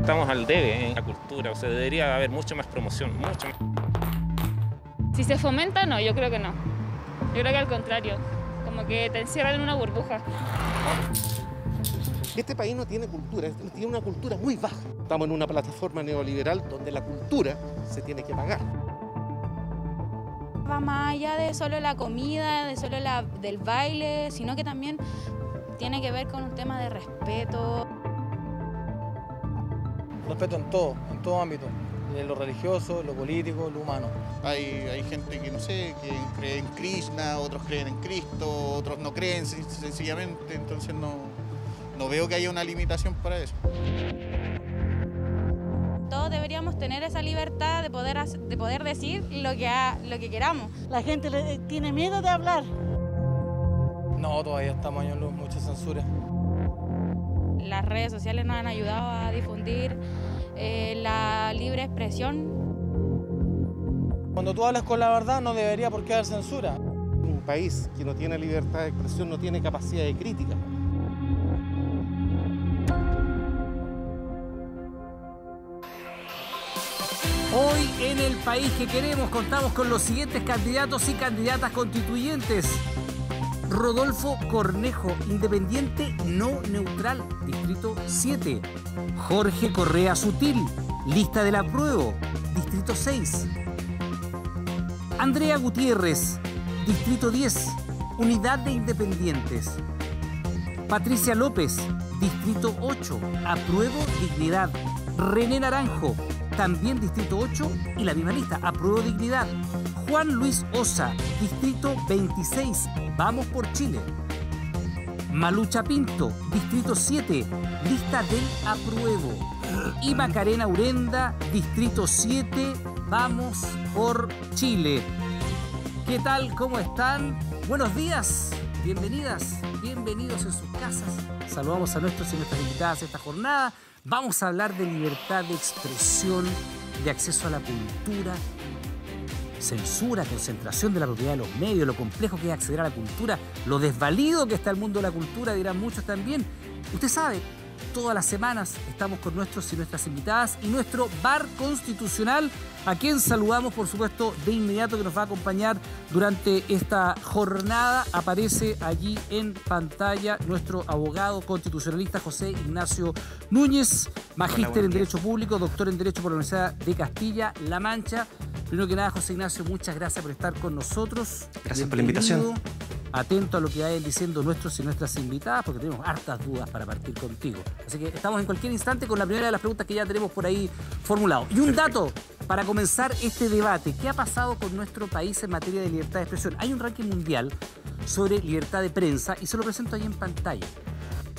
Estamos al debe en la cultura, o sea, debería haber mucho más promoción, mucho más. Si se fomenta, no, yo creo que no. Yo creo que al contrario, como que te encierran en una burbuja. Este país no tiene cultura, tiene una cultura muy baja. Estamos en una plataforma neoliberal donde la cultura se tiene que pagar. Va más allá de solo la comida, de solo del baile, sino que también tiene que ver con un tema de respeto. Respeto en todo ámbito, en lo religioso, lo político, lo humano. Hay gente que, no sé, que cree en Krishna, otros creen en Cristo, otros no creen sencillamente, entonces no veo que haya una limitación para eso. Todos deberíamos tener esa libertad de poder decir lo que queramos. La gente tiene miedo de hablar. No, todavía estamos en luz, mucha censura. Las redes sociales nos han ayudado a difundir la libre expresión. Cuando tú hablas con la verdad no debería por qué haber censura. Un país que no tiene libertad de expresión no tiene capacidad de crítica. Hoy en El País que Queremos contamos con los siguientes candidatos y candidatas constituyentes. Rodolfo Cornejo, independiente no neutral, distrito 7. Jorge Correa Sutil, lista del apruebo, distrito 6. Andrea Gutiérrez, distrito 10, unidad de independientes. Patricia López, distrito 8, apruebo dignidad. René Naranjo, también distrito 8 y la misma lista, apruebo dignidad. Juan Luis Osa, distrito 26, Vamos por Chile. Malucha Pinto, distrito 7, lista del apruebo. Y Macarena Urenda, distrito 7, Vamos por Chile. ¿Qué tal? ¿Cómo están? Buenos días, bienvenidas, bienvenidos en sus casas. Saludamos a nuestros y nuestras invitadas esta jornada. Vamos a hablar de libertad de expresión, de acceso a la cultura, censura, concentración de la propiedad de los medios, lo complejo que es acceder a la cultura, lo desvalido que está el mundo de la cultura, dirán muchos también. Usted sabe, todas las semanas estamos con nuestros y nuestras invitadas y nuestro bar constitucional, a quien saludamos, por supuesto, de inmediato, que nos va a acompañar durante esta jornada. Aparece allí en pantalla nuestro abogado constitucionalista José Ignacio Núñez, magíster en Derecho Público, doctor en Derecho por la Universidad de Castilla-La Mancha. Primero que nada, José Ignacio, muchas gracias por estar con nosotros. Gracias por la invitación. Atento a lo que vayan diciendo nuestros y nuestras invitadas, porque tenemos hartas dudas para partir contigo. Así que estamos en cualquier instante con la primera de las preguntas que ya tenemos por ahí formulado. Y un dato para comenzar este debate. ¿Qué ha pasado con nuestro país en materia de libertad de expresión? Hay un ranking mundial sobre libertad de prensa y se lo presento ahí en pantalla.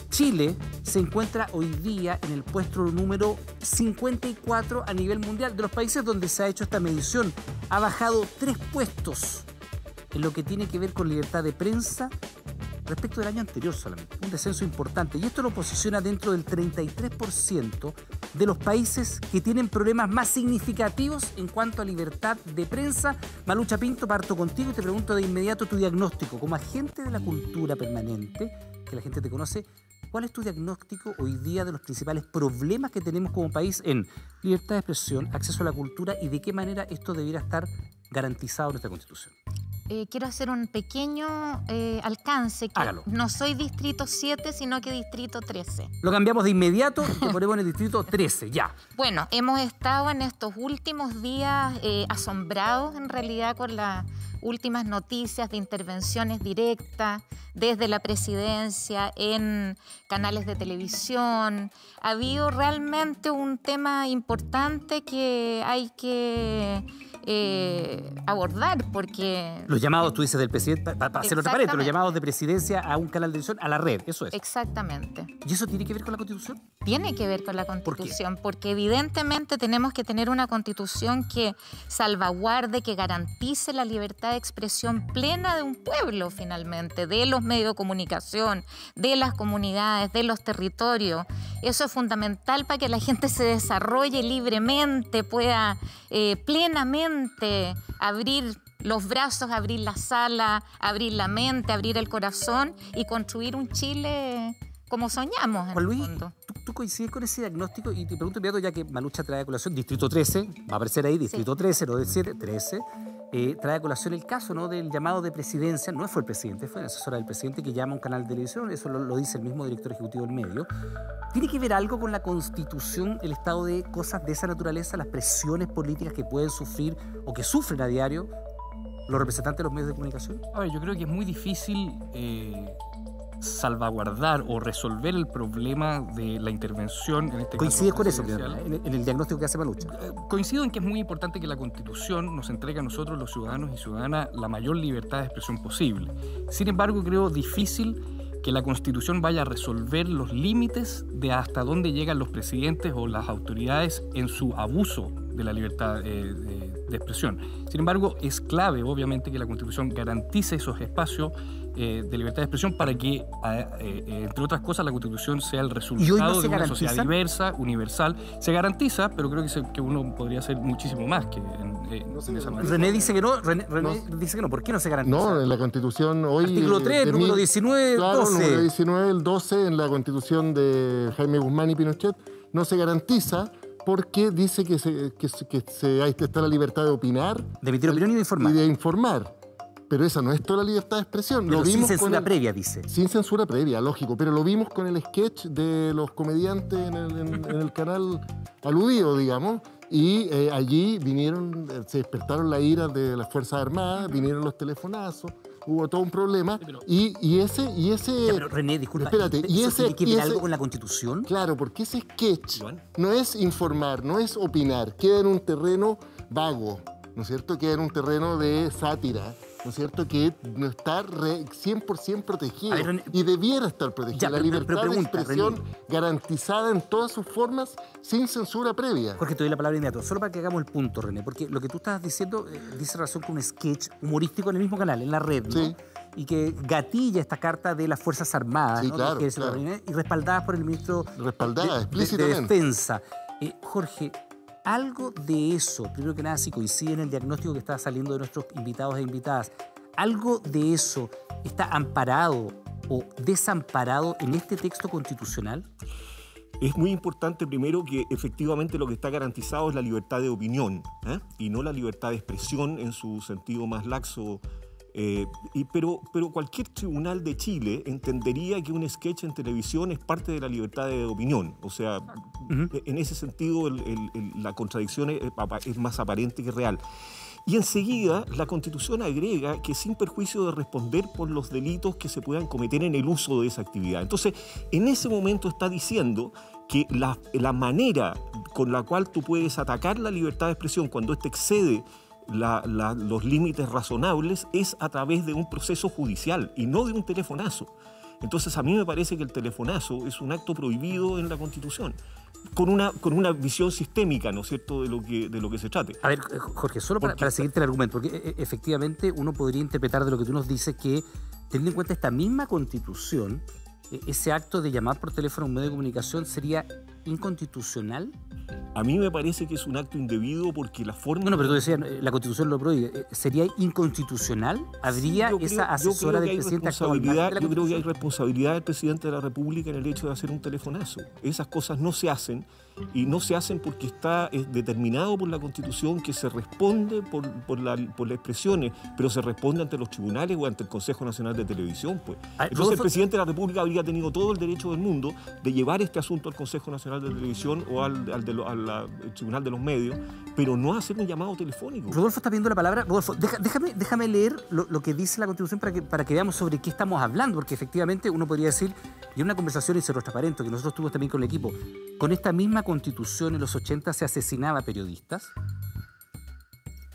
Chile se encuentra hoy día en el puesto número 54 a nivel mundial. De los países donde se ha hecho esta medición, ha bajado 3 puestos en lo que tiene que ver con libertad de prensa respecto del año anterior solamente. Un descenso importante. Y esto lo posiciona dentro del 33% de los países que tienen problemas más significativos en cuanto a libertad de prensa. Malucha Pinto, parto contigo y te pregunto de inmediato tu diagnóstico. Como agente de la cultura permanente, que la gente te conoce, ¿cuál es tu diagnóstico hoy día de los principales problemas que tenemos como país en libertad de expresión, acceso a la cultura y de qué manera esto debiera estar garantizado en nuestra Constitución? Quiero hacer un pequeño alcance. Que Hágalo. No soy distrito 7, sino que distrito 13. Lo cambiamos de inmediato y te ponemos en el distrito 13, ya. Bueno, hemos estado en estos últimos días asombrados en realidad con las últimas noticias de intervenciones directas desde la presidencia en canales de televisión. Ha habido realmente un tema importante que hay que abordar, porque... Los llamados, tú dices, del presidente, para hacer otra pared, los llamados de presidencia a un canal de televisión, a la red, eso es. Exactamente. ¿Y eso tiene que ver con la Constitución? Tiene que ver con la Constitución, porque evidentemente tenemos que tener una Constitución que salvaguarde, que garantice la libertad de expresión plena de un pueblo, finalmente, de los medios de comunicación, de las comunidades, de los territorios. Eso es fundamental para que la gente se desarrolle libremente, pueda plenamente abrir los brazos, abrir la sala, abrir la mente, abrir el corazón y construir un Chile como soñamos en Juan Luis, el fondo. ¿tú coincides con ese diagnóstico? Y te pregunto inmediato, ya que Malucha trae a colación Distrito 13, va a aparecer ahí Distrito 13, no del 7, 13, trae a colación el caso, ¿no?, del llamado de presidencia. No fue el presidente, fue la asesora del presidente que llama a un canal de televisión, eso lo dice el mismo director ejecutivo del medio. ¿Tiene que ver algo con la Constitución, el estado de cosas de esa naturaleza, las presiones políticas que pueden sufrir o que sufren a diario los representantes de los medios de comunicación? A ver, yo creo que es muy difícil salvaguardar o resolver el problema de la intervención en este caso. ¿Coincides con eso, en el diagnóstico que hace Malucha? Coincido en que es muy importante que la Constitución nos entregue a nosotros, los ciudadanos y ciudadanas, la mayor libertad de expresión posible. Sin embargo, creo difícil que la Constitución vaya a resolver los límites de hasta dónde llegan los presidentes o las autoridades en su abuso de la libertad de expresión. Sin embargo, es clave, obviamente, que la Constitución garantice esos espacios de libertad de expresión para que, entre otras cosas, la Constitución sea el resultado de una sociedad diversa, universal. Se garantiza, pero creo que uno podría hacer muchísimo más que en esa manera. René dice que no. René dice que no. ¿Por qué no se garantiza? No, en la Constitución hoy... Artículo 3, número 19, claro, 12. Número 19, el 12, en la Constitución de Jaime Guzmán y Pinochet, no se garantiza porque dice que está la libertad de opinar. De emitir opinión y de informar. Y de informar. Pero esa no es toda la libertad de expresión. Pero lo vimos sin censura previa, dice. Sin censura previa, lógico. Pero lo vimos con el sketch de los comediantes en el canal aludido, digamos. Y allí se despertaron la ira de las Fuerzas Armadas, vinieron los telefonazos, hubo todo un problema. Y ese... Ya, pero René, disculpa, espérate, ¿tiene que ver algo con la Constitución? Claro, porque ese sketch no es informar, no es opinar, queda en un terreno vago, ¿no es cierto? Queda en un terreno de sátira, ¿no es cierto? Que no está 100% protegido. Ver, René, y debiera estar protegido. Ya, la libertad de expresión René, garantizada en todas sus formas, sin censura previa. Jorge, te doy la palabra inmediato. Solo para que hagamos el punto, René, porque lo que tú estás diciendo dice razón con un sketch humorístico en el mismo canal, en la red, ¿no? Sí. Y que gatilla esta carta de las Fuerzas Armadas, sí, ¿no? Claro, claro. Y respaldadas por el ministro explícitamente. de Defensa. Jorge, algo de eso, primero que nada, si coincide en el diagnóstico que está saliendo de nuestros invitados e invitadas, ¿algo de eso está amparado o desamparado en este texto constitucional? Es muy importante, primero, que efectivamente lo que está garantizado es la libertad de opinión, y no la libertad de expresión en su sentido más laxo. Pero cualquier tribunal de Chile entendería que un sketch en televisión es parte de la libertad de opinión. O sea, en ese sentido la contradicción es más aparente que real. Y enseguida la Constitución agrega que sin perjuicio de responder por los delitos que se puedan cometer en el uso de esa actividad. Entonces, en ese momento está diciendo que la manera con la cual tú puedes atacar la libertad de expresión cuando éste excede los límites razonables es a través de un proceso judicial y no de un telefonazo. Entonces a mí me parece que el telefonazo es un acto prohibido en la Constitución, con una visión sistémica, ¿no es cierto?, de lo que se trate. A ver, Jorge, solo para seguirte el argumento, porque efectivamente uno podría interpretar de lo que tú nos dices que, teniendo en cuenta esta misma Constitución, ese acto de llamar por teléfono a un medio de comunicación sería inconstitucional. A mí me parece que es un acto indebido porque la forma... No, pero tú decías, la Constitución lo prohíbe. ¿Sería inconstitucional? ¿Habría esa asesora del presidente actual? Yo creo que hay responsabilidad del presidente de la República en el hecho de hacer un telefonazo. Esas cosas no se hacen, y no se hacen porque está determinado por la Constitución que se responde por las expresiones, pero se responde ante los tribunales o ante el Consejo Nacional de Televisión, pues. Entonces el presidente de la República habría tenido todo el derecho del mundo de llevar este asunto al Consejo Nacional de Televisión o al Tribunal de los Medios, pero no hacer un llamado telefónico. Rodolfo está pidiendo la palabra. Rodolfo, déjame leer lo que dice la Constitución para que veamos sobre qué estamos hablando, porque efectivamente uno podría decir, y en una conversación y se lo transparento, que nosotros tuvimos también con el equipo, con esta misma Constitución en los 80 se asesinaba a periodistas,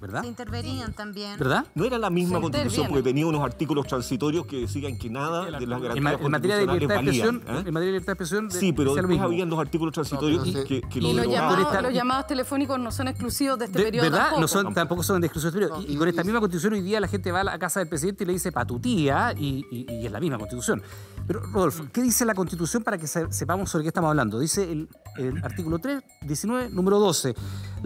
¿verdad? Se intervenían también. ¿Verdad? No era la misma Constitución, porque tenía unos artículos transitorios que decían que nada de las garantías en materia de libertad de expresión, valían, en materia de libertad de expresión, sí, pero después habían los artículos transitorios que los llamados telefónicos no son exclusivos de este periodo. ¿Verdad? Tampoco. Tampoco son de exclusión de este periodo. Y con esta misma Constitución hoy día la gente va a la casa del presidente y le dice pa' tu tía, y es la misma Constitución. Pero, Rodolfo, ¿qué dice la Constitución para que sepamos sobre qué estamos hablando? Dice el artículo 3, 19, número 12.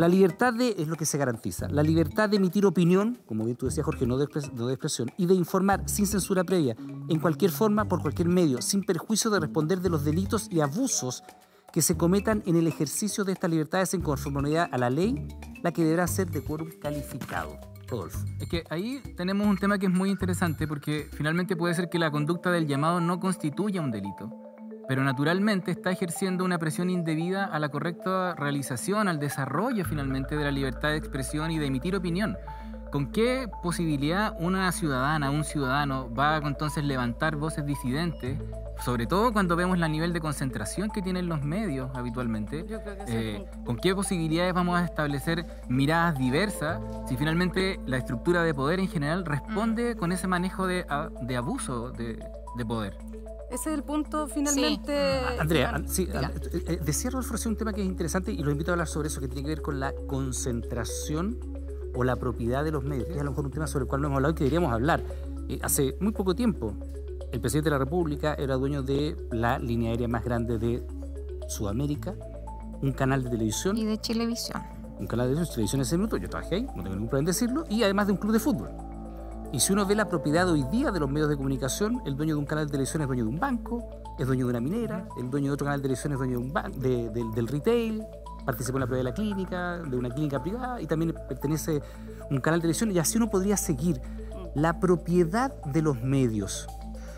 La libertad es lo que se garantiza. La libertad de emitir opinión, como bien tú decías, Jorge, no de expresión, y de informar sin censura previa, en cualquier forma, por cualquier medio, sin perjuicio de responder de los delitos y abusos que se cometan en el ejercicio de estas libertades en conformidad a la ley, la que deberá ser de quórum calificado. Rodolfo. Es que ahí tenemos un tema que es muy interesante porque finalmente puede ser que la conducta del llamado no constituya un delito, pero naturalmente está ejerciendo una presión indebida a la correcta realización, al desarrollo finalmente de la libertad de expresión y de emitir opinión. ¿Con qué posibilidad una ciudadana, un ciudadano va a entonces levantar voces disidentes, sobre todo cuando vemos el nivel de concentración que tienen los medios habitualmente? Yo creo que ¿Con qué posibilidades vamos a establecer miradas diversas si finalmente la estructura de poder en general responde con ese manejo de abuso de poder? Ese es el punto finalmente. Sí. Andrea, sí, decía Rodolfo un tema que es interesante y lo invito a hablar sobre eso, que tiene que ver con la concentración o la propiedad de los medios, que es a lo mejor un tema sobre el cual no hemos hablado y que deberíamos hablar. Hace muy poco tiempo, el presidente de la República era dueño de la línea aérea más grande de Sudamérica, un canal de televisión. Y de Chilevisión. Un canal de televisión en ese minuto, yo trabajé ahí, no tengo ningún problema en decirlo, y además de un club de fútbol. Y si uno ve la propiedad hoy día de los medios de comunicación, el dueño de un canal de televisión es dueño de un banco, es dueño de una minera, el dueño de otro canal de televisión es dueño de del retail, participó en la propiedad de la clínica, de una clínica privada, y también pertenece a un canal de televisión, y así uno podría seguir. La propiedad de los medios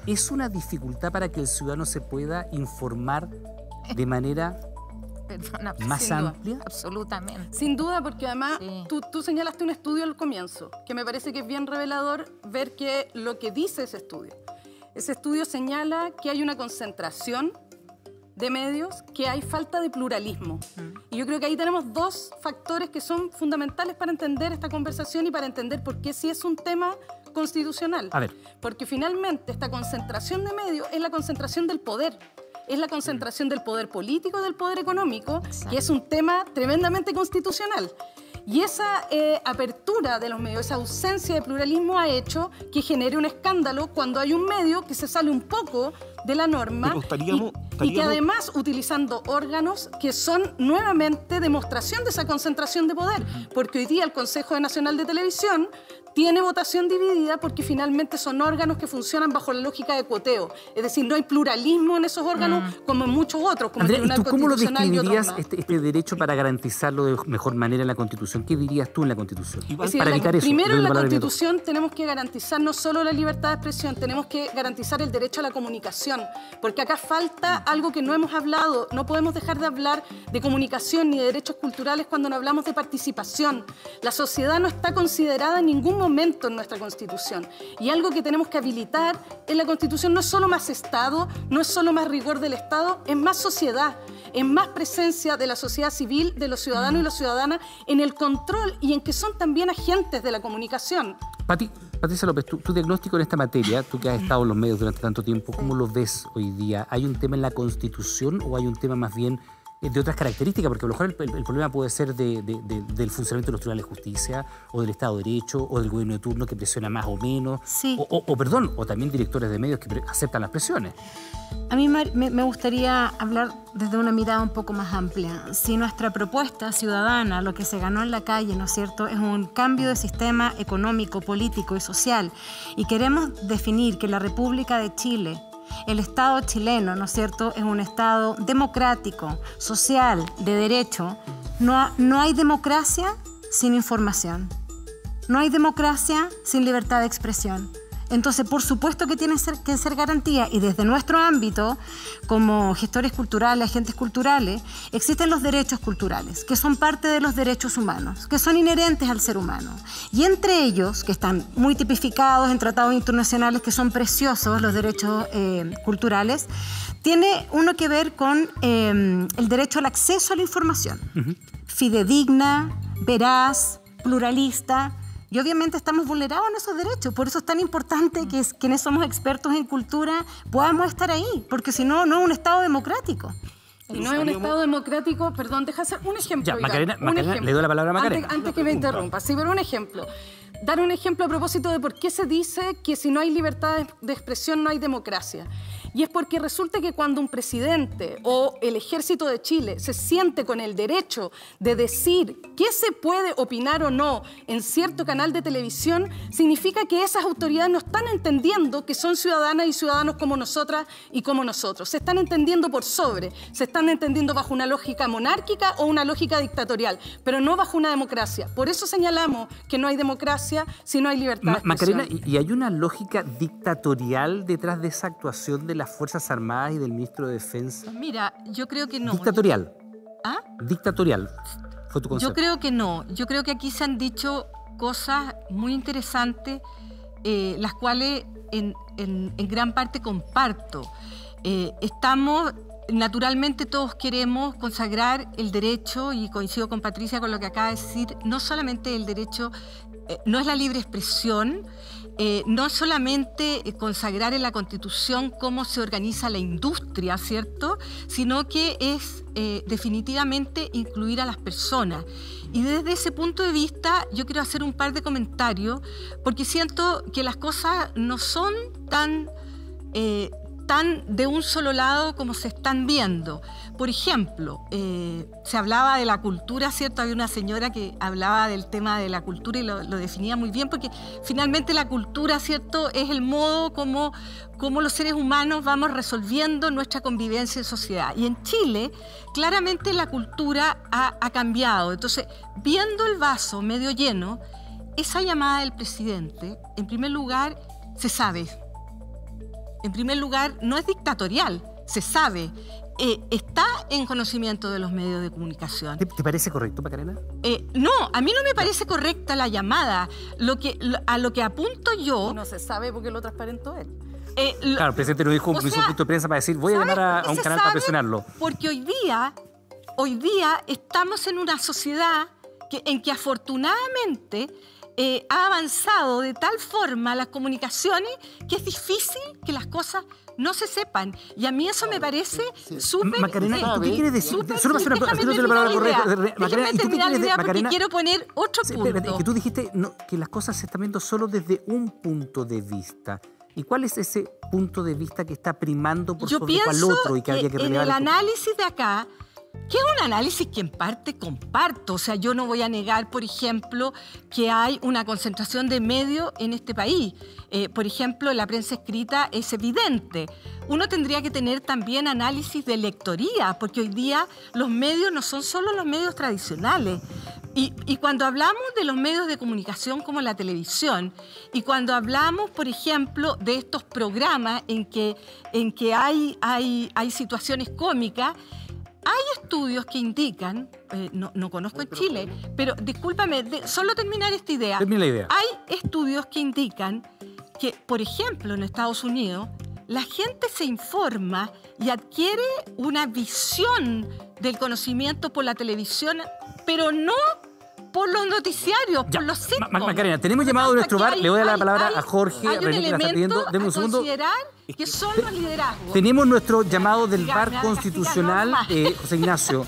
es una dificultad para que el ciudadano se pueda informar de manera más amplia. Absolutamente. Sin duda, porque además tú señalaste un estudio al comienzo, que me parece que es bien revelador ver que lo que dice ese estudio señala que hay una concentración de medios, que hay falta de pluralismo. Y yo creo que ahí tenemos dos factores que son fundamentales para entender esta conversación y para entender por qué sí es un tema constitucional. A ver. Porque finalmente esta concentración de medios es la concentración del poder. Es la concentración del poder político, del poder económico, que es un tema tremendamente constitucional. Y esa apertura de los medios, esa ausencia de pluralismo ha hecho que genere un escándalo cuando hay un medio que se sale un poco de la norma y que además utilizando órganos que son nuevamente demostración de esa concentración de poder. Porque hoy día el Consejo Nacional de Televisión tiene votación dividida porque finalmente son órganos que funcionan bajo la lógica de cuoteo. Es decir, no hay pluralismo en esos órganos como en muchos otros, como Andrea, el Tribunal ¿y tú cómo lo Constitucional y otros describirías más. este derecho para garantizarlo de mejor manera en la Constitución? ¿Qué dirías tú en la Constitución? Es decir, Para evitar eso. Primero, en la Constitución tenemos que garantizar no solo la libertad de expresión, tenemos que garantizar el derecho a la comunicación, porque acá falta algo que no hemos hablado. No podemos dejar de hablar de comunicación ni de derechos culturales cuando no hablamos de participación. La sociedad no está considerada en ningún momento en nuestra Constitución. Y algo que tenemos que habilitar en la Constitución no es solo más Estado, no es solo más rigor del Estado, es más sociedad, es más presencia de la sociedad civil, de los ciudadanos y las ciudadanas en el control y en que son también agentes de la comunicación. Patricia López, tu diagnóstico en esta materia, tú que has estado en los medios durante tanto tiempo, ¿cómo lo ves hoy día? ¿Hay un tema en la Constitución o hay un tema más bien de otras características? Porque a lo mejor el problema puede ser del funcionamiento de los tribunales de justicia, o del Estado de Derecho, o del gobierno de turno que presiona más o menos, o también directores de medios que aceptan las presiones. A mí me gustaría hablar desde una mirada un poco más amplia. Si nuestra propuesta ciudadana, lo que se ganó en la calle, ¿no es cierto?, es un cambio de sistema económico, político y social, y queremos definir que la República de Chile, el Estado chileno, ¿no es cierto?, es un Estado democrático, social, de derecho, no hay democracia sin información. No hay democracia sin libertad de expresión. Entonces, por supuesto que tiene que ser garantía, y desde nuestro ámbito, como gestores culturales, agentes culturales, existen los derechos culturales, que son parte de los derechos humanos, que son inherentes al ser humano. Y entre ellos, que están muy tipificados en tratados internacionales, que son preciosos, los derechos culturales, tiene uno que ver con el derecho al acceso a la información, fidedigna, veraz, pluralista. Y obviamente estamos vulnerados en esos derechos. Por eso es tan importante que quienes somos expertos en cultura podamos estar ahí, porque si no, no es un Estado democrático. Y no es un Estado democrático, perdón, deja hacer un ejemplo. Ya, Macarena, le doy la palabra a Macarena. Antes que me interrumpa, sí, pero un ejemplo. Dar un ejemplo a propósito de por qué se dice que si no hay libertad de expresión no hay democracia. Y es porque resulta que cuando un presidente o el Ejército de Chile se siente con el derecho de decir qué se puede opinar o no en cierto canal de televisión, significa que esas autoridades no están entendiendo que son ciudadanas y ciudadanos como nosotras y como nosotros. Se están entendiendo por sobre, se están entendiendo bajo una lógica monárquica o una lógica dictatorial, pero no bajo una democracia. Por eso señalamos que no hay democracia si no hay libertad de expresión. Macarena, ¿y hay una lógica dictatorial detrás de esa actuación de las Fuerzas Armadas y del Ministro de Defensa? Mira, yo creo que no. Dictatorial. ¿Ah? Dictatorial. Fue tu concepto. Yo creo que no. Yo creo que aquí se han dicho cosas muy interesantes, las cuales en gran parte comparto. Naturalmente todos queremos consagrar el derecho, y coincido con Patricia con lo que acaba de decir, no solamente el derecho, no es la libre expresión, no solamente consagrar en la Constitución cómo se organiza la industria, ¿cierto?, sino que es definitivamente incluir a las personas. Y desde ese punto de vista yo quiero hacer un par de comentarios, porque siento que las cosas no son tan de un solo lado como se están viendo. Por ejemplo, se hablaba de la cultura, ¿cierto? Había una señora que hablaba del tema de la cultura y lo definía muy bien, porque finalmente la cultura, ¿cierto?, es el modo como los seres humanos vamos resolviendo nuestra convivencia en sociedad. Y en Chile, claramente la cultura ha cambiado. Entonces, viendo el vaso medio lleno, esa llamada del presidente, en primer lugar, se sabe. En primer lugar, no es dictatorial, se sabe, está en conocimiento de los medios de comunicación. ¿Te parece correcto, Macarena? No, a mí no me parece correcta la llamada. A lo que apunto yo... No se sabe porque lo transparentó él. Claro, el presidente no hizo un punto de prensa para decir voy a llamar a un canal para presionarlo. Porque hoy día estamos en una sociedad en que afortunadamente ha avanzado de tal forma las comunicaciones que es difícil que las cosas no se sepan. Y a mí eso me parece súper... Macarena, ¿tú qué quieres decir? Solo para hacer una palabra correcta. Déjame terminar la idea porque quiero poner otro punto. Es que tú dijiste que las cosas se están viendo solo desde un punto de vista. ¿Y cuál es ese punto de vista que está primando por sobre cual otro y que habría que relevar? En el análisis de acá, que es un análisis que en parte comparto. O sea, yo no voy a negar, por ejemplo, que hay una concentración de medios en este país. Por ejemplo, la prensa escrita es evidente. Uno tendría que tener también análisis de lectoría, porque hoy día los medios no son solo los medios tradicionales. Y cuando hablamos de los medios de comunicación como la televisión, y cuando hablamos, por ejemplo, de estos programas en que hay situaciones cómicas, hay estudios que indican, no conozco en Chile, pero discúlpame, solo terminar esta idea. Termina la idea. Hay estudios que indican que, por ejemplo, en Estados Unidos, la gente se informa y adquiere una visión del conocimiento por la televisión, pero no por los noticiarios, por los sitcoms. Macarena, tenemos llamado a nuestro bar. Le voy a dar la palabra a Jorge. Hay un elemento a considerar que son los liderazgos. Tenemos nuestro llamado del bar constitucional, José Ignacio.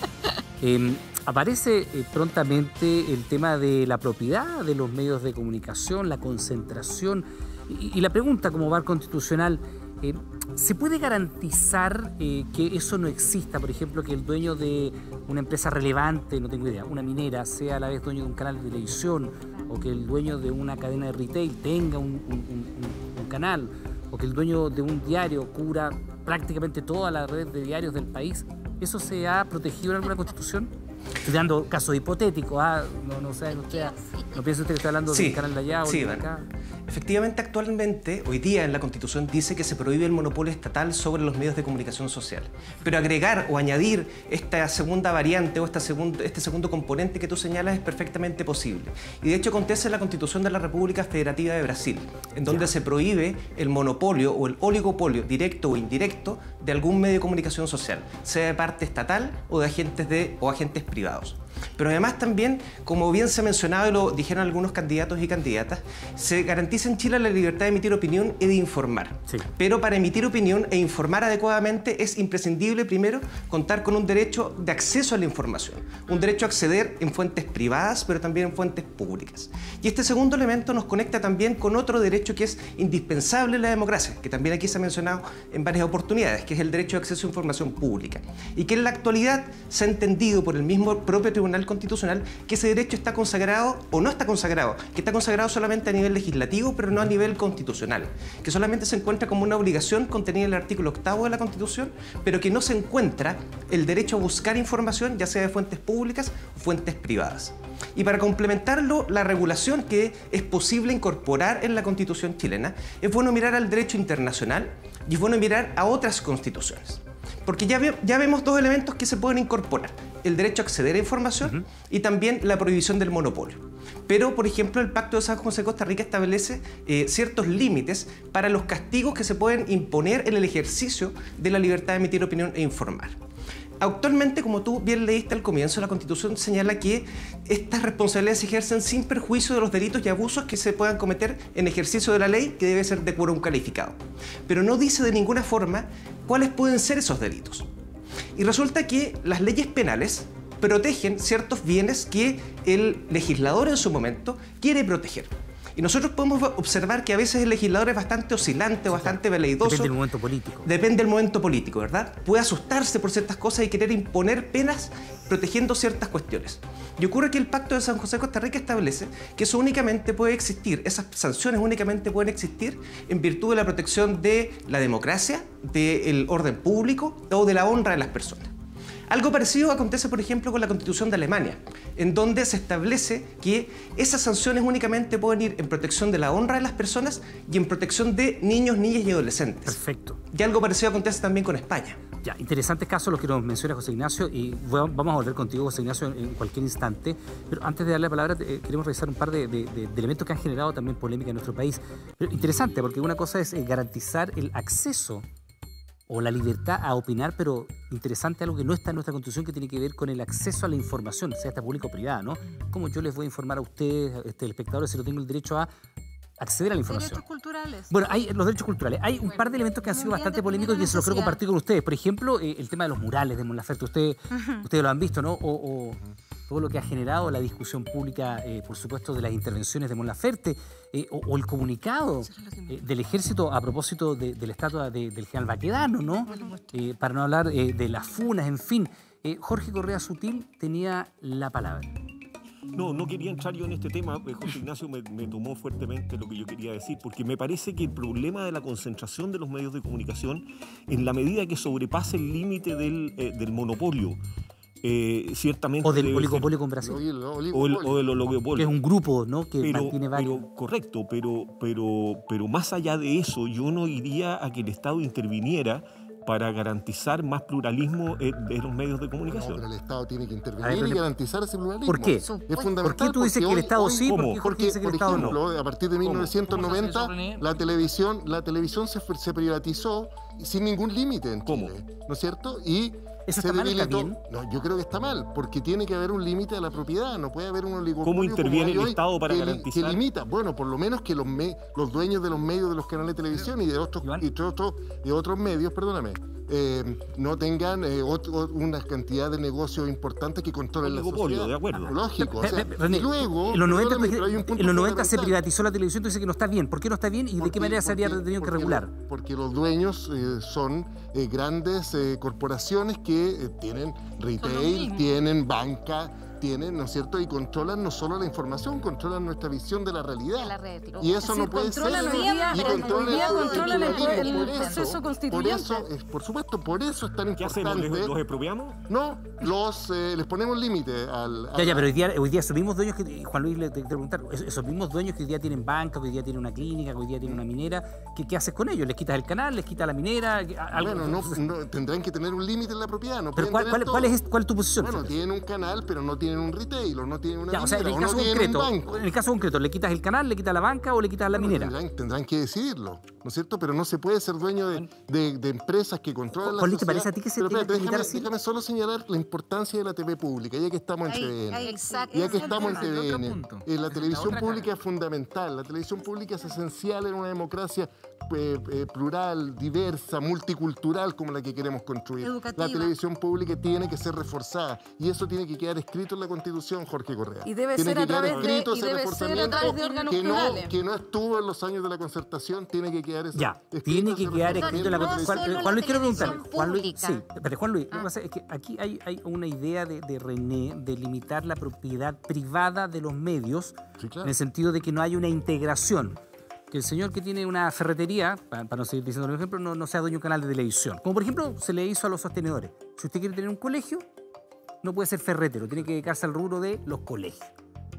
Aparece prontamente el tema de la propiedad de los medios de comunicación, la concentración. Y la pregunta como bar constitucional, ¿se puede garantizar que eso no exista? Por ejemplo, que el dueño de una empresa relevante, no tengo idea, una minera, sea a la vez dueño de un canal de televisión, o que el dueño de una cadena de retail tenga un canal, o que el dueño de un diario cubra prácticamente toda la red de diarios del país. ¿Eso se ha protegido en alguna constitución? Estoy dando casos hipotéticos, no sé, no piensa usted que está hablando de un canal de allá o de acá. Efectivamente, actualmente, hoy día en la Constitución dice que se prohíbe el monopolio estatal sobre los medios de comunicación social. Pero agregar o añadir esta segunda variante o este segundo componente que tú señalas es perfectamente posible. Y de hecho acontece en la Constitución de la República Federativa de Brasil, en donde se prohíbe el monopolio o el oligopolio directo o indirecto de algún medio de comunicación social, sea de parte estatal o de agentes privados. Pero además también, como bien se ha mencionado y lo dijeron algunos candidatos y candidatas, se garantiza en Chile la libertad de emitir opinión y de informar. Sí. Pero para emitir opinión e informar adecuadamente es imprescindible primero contar con un derecho de acceso a la información, un derecho a acceder en fuentes privadas pero también en fuentes públicas. Y este segundo elemento nos conecta también con otro derecho que es indispensable en la democracia, que también aquí se ha mencionado en varias oportunidades, que es el derecho de acceso a información pública, y que en la actualidad se ha entendido por el mismo propio Tribunal Constitucional que ese derecho está consagrado o no está consagrado, que está consagrado solamente a nivel legislativo pero no a nivel constitucional, que solamente se encuentra como una obligación contenida en el artículo 8º de la Constitución, pero que no se encuentra el derecho a buscar información, ya sea de fuentes públicas o fuentes privadas. Y para complementarlo, la regulación que es posible incorporar en la Constitución chilena, es bueno mirar al derecho internacional y es bueno mirar a otras constituciones. Porque ya vemos dos elementos que se pueden incorporar: el derecho a acceder a información y también la prohibición del monopolio. Pero, por ejemplo, el Pacto de San José de Costa Rica establece ciertos límites para los castigos que se pueden imponer en el ejercicio de la libertad de emitir opinión e informar. Actualmente, como tú bien leíste al comienzo, la Constitución señala que estas responsabilidades se ejercen sin perjuicio de los delitos y abusos que se puedan cometer en ejercicio de la ley, que debe ser de quórum calificado. Pero no dice de ninguna forma cuáles pueden ser esos delitos. Y resulta que las leyes penales protegen ciertos bienes que el legislador en su momento quiere proteger. Y nosotros podemos observar que a veces el legislador es bastante oscilante, bastante veleidoso. Depende del momento político. Depende del momento político, ¿verdad? Puede asustarse por ciertas cosas y querer imponer penas protegiendo ciertas cuestiones. Y ocurre que el Pacto de San José de Costa Rica establece que eso únicamente puede existir, esas sanciones únicamente pueden existir en virtud de la protección de la democracia, del orden público o de la honra de las personas. Algo parecido acontece, por ejemplo, con la Constitución de Alemania, en donde se establece que esas sanciones únicamente pueden ir en protección de la honra de las personas y en protección de niños, niñas y adolescentes. Perfecto. Y algo parecido acontece también con España. Ya, interesantes casos los que nos menciona José Ignacio, y vamos a volver contigo, José Ignacio, en cualquier instante. Pero antes de darle la palabra, queremos revisar un par de elementos que han generado también polémica en nuestro país. Pero interesante, porque una cosa es garantizar el acceso o la libertad a opinar, pero interesante algo que no está en nuestra Constitución, que tiene que ver con el acceso a la información, sea esta pública o privada, ¿no? ¿Cómo yo les voy a informar a ustedes, espectadores, si no tengo el derecho a acceder a la información? Derechos culturales. Bueno, hay los derechos culturales. Hay un par de elementos que han sido bastante polémicos y que se los quiero compartir con ustedes. Por ejemplo, el tema de los murales de Mon Laferte. Ustedes lo han visto, ¿no? O todo lo que ha generado la discusión pública, por supuesto, de las intervenciones de Mon Laferte, o el comunicado del Ejército a propósito de la estatua del general Baquedano, ¿no? Para no hablar de las funas, en fin. Jorge Correa Sutil tenía la palabra. No quería entrar yo en este tema. José Ignacio me tomó fuertemente lo que yo quería decir, porque me parece que el problema de la concentración de los medios de comunicación, en la medida que sobrepase el límite del monopolio, ciertamente... O del oligopolio con Brasil. O del oligopolio. Que es un grupo, ¿no? Que mantiene varios... Correcto, pero más allá de eso, yo no iría a que el Estado interviniera para garantizar más pluralismo de los medios de comunicación. No, pero el Estado tiene que intervenir y garantizar ese pluralismo. ¿Por qué? Es fundamental. ¿Por qué tú dices que el Estado sí? Porque, por ejemplo, a partir de 1990, la televisión se privatizó sin ningún límite en Chile, ¿no es cierto? Y ¿eso está mal, está bien? No, yo creo que está mal, porque tiene que haber un límite a la propiedad, no puede haber un oligopolio. ¿Cómo interviene el Estado para garantizar? Que limita, bueno, por lo menos que los dueños de los medios de los canales de televisión y de otros medios, perdóname, no tengan una cantidad de negocios importantes que controlen la sociedad. De acuerdo. Lógico. René, luego, en los 90 se privatizó la televisión, tú dices que no está bien. ¿Por qué no está bien y de qué manera se habría tenido que regular? Porque los dueños son grandes corporaciones que tienen retail, tienen banca, ¿no es cierto? Y controlan no solo la información, controlan nuestra visión de la realidad. Y eso no puede ser. Controlan el proceso constituyente. Por supuesto, por eso es tan importante. ¿Qué hacemos? ¿Los expropiamos? No, les ponemos límite al... pero hoy día esos mismos dueños que, Juan Luis, le quiero preguntar, esos mismos dueños que hoy día tienen banca, que hoy día tienen una clínica, que hoy día tienen una minera, ¿qué haces con ellos? ¿Les quitas el canal? ¿Les quitas la minera? Bueno, no, tendrán que tener un límite en la propiedad. ¿Pero cuál es tu posición? Bueno, tienen un canal, pero no tienen tienen un retail, o no tienen una minera, o sea, en el o caso no tienen un concreto, banco. en el caso concreto, ¿le quitas el canal, le quitas la banca o le quitas la minera? Tendrán que decidirlo, ¿no es cierto? Pero no se puede ser dueño de empresas que controlan la sociedad. ¿Te parece a ti que se tiene que limitar así? Déjame solo señalar la importancia de la TV pública, ya que estamos en TVN. Ya que estamos en TVN. La televisión pública es fundamental. La televisión pública es esencial en una democracia plural, diversa, multicultural como la que queremos construir. Educativa. La televisión pública tiene que ser reforzada y eso tiene que quedar escrito en la Constitución, Jorge Correa. Y debe tiene ser que a través quedar de, escrito y ese debe ser a reforzamiento través de órganos plurales. que no estuvo en los años de la concertación, tiene que quedar tiene que quedar escrito en la Constitución. Juan Luis, quiero preguntarle. Juan Luis, lo que pasa es que aquí hay una idea de René de limitar la propiedad privada de los medios, en el sentido de que no hay una integración. Que el señor que tiene una ferretería, para no seguir diciendo un ejemplo, no sea dueño de un canal de televisión. Como por ejemplo se le hizo a los sostenedores. Si usted quiere tener un colegio, no puede ser ferretero, tiene que dedicarse al rubro de los colegios.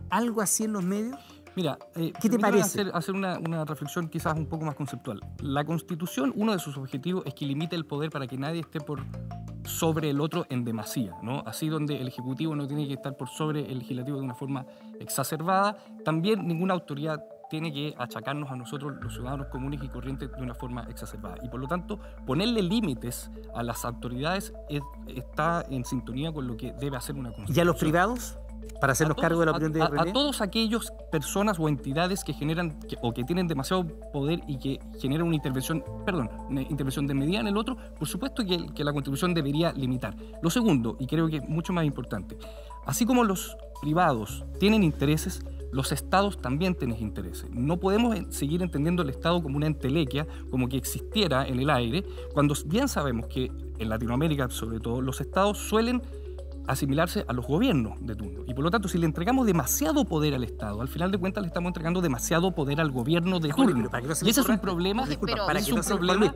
¿Algo así en los medios? Mira, ¿qué te parece? Hacer una reflexión quizás un poco más conceptual. La Constitución, uno de sus objetivos es que limite el poder para que nadie esté por sobre el otro en demasía, ¿no? Así donde el Ejecutivo no tiene que estar por sobre el Legislativo de una forma exacerbada. También ninguna autoridad tiene que achacarnos a nosotros, los ciudadanos comunes y corrientes, de una forma exacerbada. Y por lo tanto, ponerle límites a las autoridades está en sintonía con lo que debe hacer una Constitución. ¿Y a los privados? Para hacernos cargo de la opinión de René. A todos aquellos personas o entidades que generan o que tienen demasiado poder y que generan una intervención desmedida en el otro, por supuesto que la Constitución debería limitar. Lo segundo, y creo que es mucho más importante, así como los privados tienen intereses, los estados también tienen intereses. No podemos seguir entendiendo el Estado como una entelequia, como que existiera en el aire, cuando bien sabemos que en Latinoamérica, sobre todo, los estados suelen asimilarse a los gobiernos de turno. Y por lo tanto, si le entregamos demasiado poder al Estado, al final de cuentas le estamos entregando demasiado poder al gobierno de turno. Y ese es un problema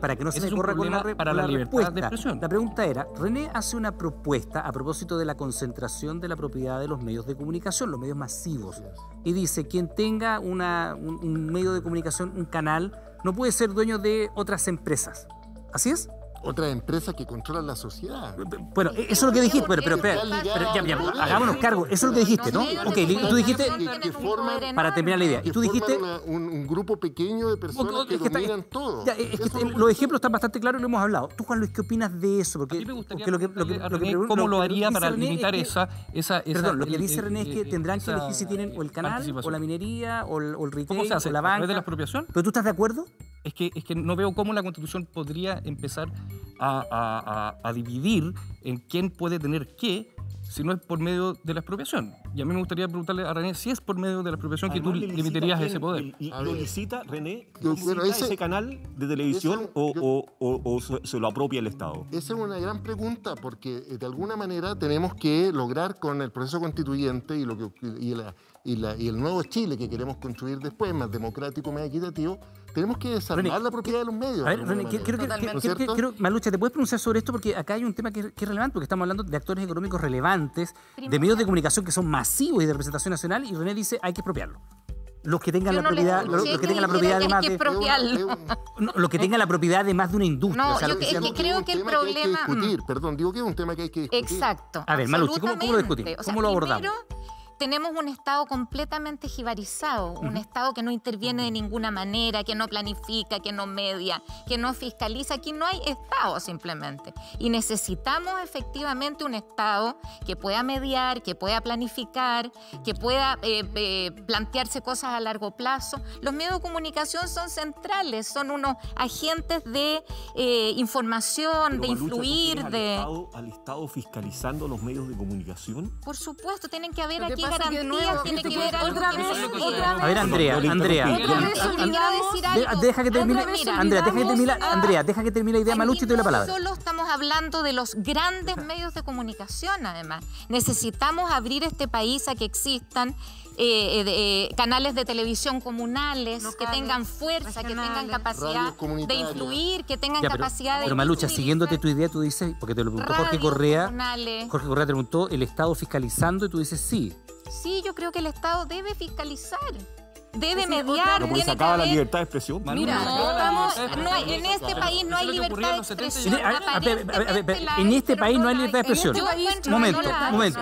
para que no se me corra para la libertad de expresión. La pregunta era, René hace una propuesta a propósito de la concentración de la propiedad de los medios de comunicación, los medios masivos, y dice, quien tenga un medio de comunicación, un canal, no puede ser dueño de otras empresas. ¿Así es? Otras empresas que controlan la sociedad. Bueno, eso es lo que dijiste, pero hagámonos cargo, eso es lo que dijiste, ¿no? Ok, tú dijiste, para terminar la idea, y tú dijiste... un grupo pequeño de personas que dominan todo. Los ejemplos están bastante claros y lo hemos hablado. Tú, Juan Luis, ¿qué opinas de eso? Porque ¿cómo lo haría para limitar esa... Perdón, lo que dice René es que tendrán que elegir si tienen o el canal, o la minería, o el retail, ¿cómo se hace? o la banca. ¿A través de la expropiación? ¿Pero tú estás de acuerdo? Es que no veo cómo la Constitución podría empezar a dividir en quién puede tener qué si no es por medio de la expropiación. Y a mí me gustaría preguntarle a René si es por medio de la expropiación que tú limitarías ese poder. ¿Lo licita, René? ¿Lo licita ese canal de televisión o se lo apropia el Estado? Esa es una gran pregunta porque de alguna manera tenemos que lograr con el proceso constituyente y el nuevo Chile que queremos construir después, más democrático, más equitativo, tenemos que desarmar la propiedad de los medios. A ver, René, Malucha, ¿te puedes pronunciar sobre esto? Porque acá hay un tema que es relevante, porque estamos hablando de actores económicos relevantes, de medios de comunicación que son masivos y de representación nacional, y René dice hay que expropiarlo. Los que tengan la propiedad, los que tengan la propiedad de más los que tengan la propiedad de más de una industria. No, o sea, yo creo que el problema... Digo que es un tema que hay que discutir. Exacto. A ver, Malucha, ¿cómo lo discutimos? ¿Cómo lo abordamos? Tenemos un Estado completamente jibarizado, un Estado que no interviene de ninguna manera, que no planifica, que no media, que no fiscaliza. Aquí no hay Estado simplemente. Y necesitamos efectivamente un Estado que pueda mediar, que pueda planificar, que pueda plantearse cosas a largo plazo. Los medios de comunicación son centrales, son unos agentes de información, de influir, ¿Al Estado fiscalizando los medios de comunicación? Por supuesto, tienen que haber aquí garantías, tiene que ver otra vez. A ver, Andrea, deja que termine, deja que termine la idea, Malucha, y te doy la palabra. Solo estamos hablando de los grandes medios de comunicación, además. Necesitamos abrir este país a que existan canales de televisión comunales, que tengan fuerza, que tengan capacidad de influir, que tengan capacidad de... Pero Malucha, siguiéndote tu idea, tú dices, porque te lo preguntó Jorge Correa te preguntó, ¿el Estado fiscalizando? Y tú dices sí. Sí, yo creo que el Estado debe fiscalizar. debe mediar, porque se acaba la libertad de expresión. En este país no hay libertad de expresión. En este país no hay libertad de expresión. Momento.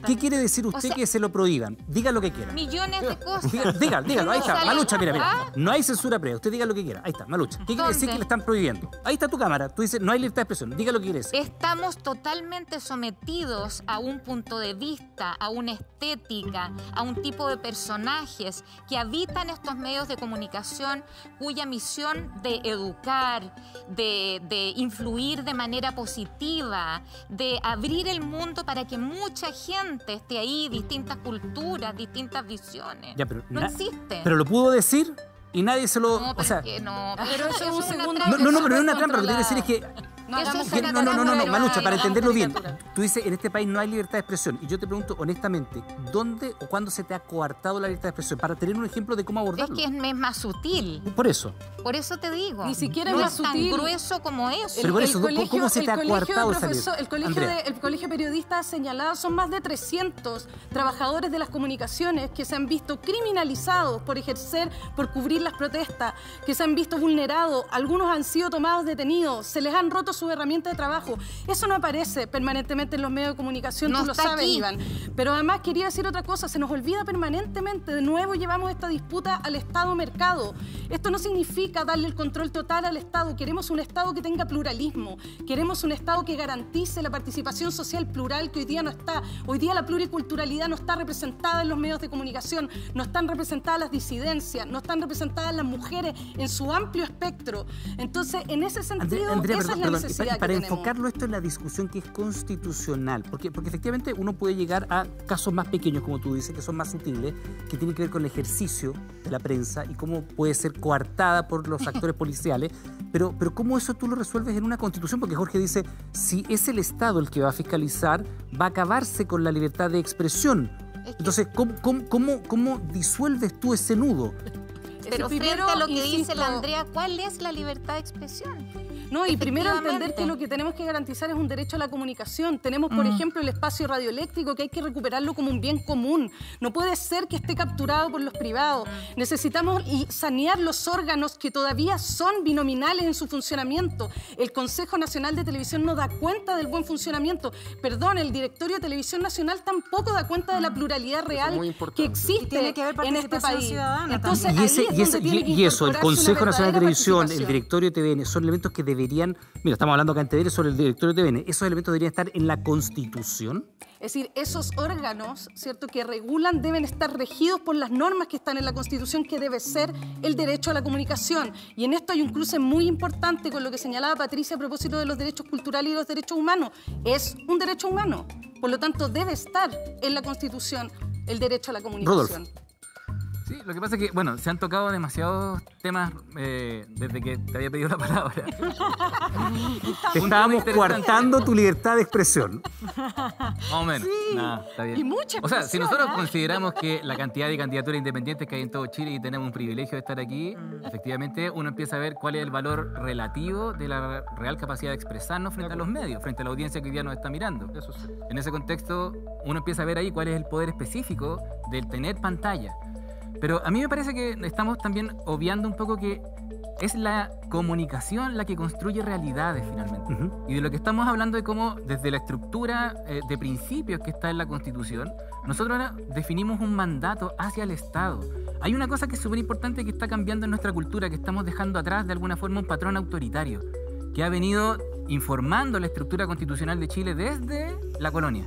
¿Qué quiere decir usted que se lo prohíban? Diga lo que quiera. Millones de cosas. Dígalo, ahí está. Malucha, mira. No hay censura previa. Usted diga lo que quiera. Ahí está, Malucha. ¿Qué quiere decir que le están prohibiendo? Ahí está tu cámara. Tú dices, no hay libertad de expresión. Diga lo que quiere decir. Estamos totalmente sometidos a un punto de vista, a una estética, a un tipo de personajes que habitan estos medios de comunicación cuya misión de educar, de influir de manera positiva, de abrir el mundo para que mucha gente esté ahí, distintas culturas, distintas visiones. Ya, pero no existe. Pero lo pudo decir y nadie se lo... No, o sea, pero eso es un segundo... No, pero es una trampa. Lo que quiero decir es que... No, Malucha, para entenderlo bien. Tú dices, en este país no hay libertad de expresión. Y yo te pregunto honestamente, ¿dónde o cuándo se te ha coartado la libertad de expresión? Para tener un ejemplo de cómo abordarlo. Es que es más sutil. Por eso te digo. Ni siquiera no es más sutil. Tan grueso como eso. Pero por eso, ¿cómo se te ha coartado esa libertad? El colegio de periodistas ha señalado, son más de 300 trabajadores de las comunicaciones que se han visto criminalizados por ejercer, por cubrir las protestas, que se han visto vulnerados, algunos han sido tomados detenidos, se les han roto sus herramientas de trabajo. Eso no aparece permanentemente en los medios de comunicación, tú lo sabes, Iván. Pero además quería decir otra cosa, se nos olvida permanentemente, de nuevo llevamos esta disputa al Estado-mercado. Esto no significa darle el control total al Estado, queremos un Estado que tenga pluralismo, queremos un Estado que garantice la participación social plural que hoy día no está. Hoy día la pluriculturalidad no está representada en los medios de comunicación, no están representadas las disidencias, no están representadas las mujeres en su amplio espectro. Entonces, en ese sentido, esa es la necesidad que tenemos. Enfocarlo esto en la discusión que es constitucional, porque efectivamente uno puede llegar a casos más pequeños, como tú dices, que son más sutiles, que tienen que ver con el ejercicio de la prensa y cómo puede ser coartada por los actores policiales, pero ¿cómo eso tú lo resuelves en una constitución? Porque Jorge dice, si es el Estado el que va a fiscalizar, va a acabarse con la libertad de expresión. Entonces, ¿cómo disuelves tú ese nudo? Pero frente a lo que dice la Andrea, ¿cuál es la libertad de expresión? No, y primero entender que lo que tenemos que garantizar es un derecho a la comunicación. Tenemos, por ejemplo, el espacio radioeléctrico que hay que recuperarlo como un bien común. No puede ser que esté capturado por los privados. Necesitamos sanear los órganos que todavía son binominales en su funcionamiento. El Consejo Nacional de Televisión no da cuenta del buen funcionamiento. Perdón, el Directorio de Televisión Nacional tampoco da cuenta de la pluralidad real que existe en este país. Entonces, y eso, el Consejo Nacional de Televisión, el Directorio de TVN, son elementos que deberían, mira, estamos hablando acá en TVN sobre el Directorio de TVN, ¿esos elementos deberían estar en la Constitución? Es decir, esos órganos, ¿cierto?, que regulan deben estar regidos por las normas que están en la Constitución, que debe ser el derecho a la comunicación. Y en esto hay un cruce muy importante con lo que señalaba Patricia a propósito de los derechos culturales y los derechos humanos. Es un derecho humano, por lo tanto debe estar en la Constitución el derecho a la comunicación. Rodolfo. Sí, lo que pasa es que, bueno, se han tocado demasiados temas desde que te había pedido la palabra. Te estábamos coartando tu libertad de expresión. Más o menos. Sí. Nah, está bien. Y mucha O sea, si nosotros expresión, consideramos que la cantidad de candidaturas independientes que hay en todo Chile y tenemos un privilegio de estar aquí, efectivamente uno empieza a ver cuál es el valor relativo de la real capacidad de expresarnos frente a los medios, frente a la audiencia que hoy día nos está mirando. Eso sí. En ese contexto, uno empieza a ver ahí cuál es el poder específico del tener pantalla. Pero a mí me parece que estamos también obviando un poco que es la comunicación la que construye realidades finalmente. Y de lo que estamos hablando es cómo desde la estructura de principios que está en la Constitución, nosotros ahora definimos un mandato hacia el Estado. Hay una cosa que es súper importante que está cambiando en nuestra cultura, que estamos dejando atrás de alguna forma un patrón autoritario que ha venido informando la estructura constitucional de Chile desde la colonia.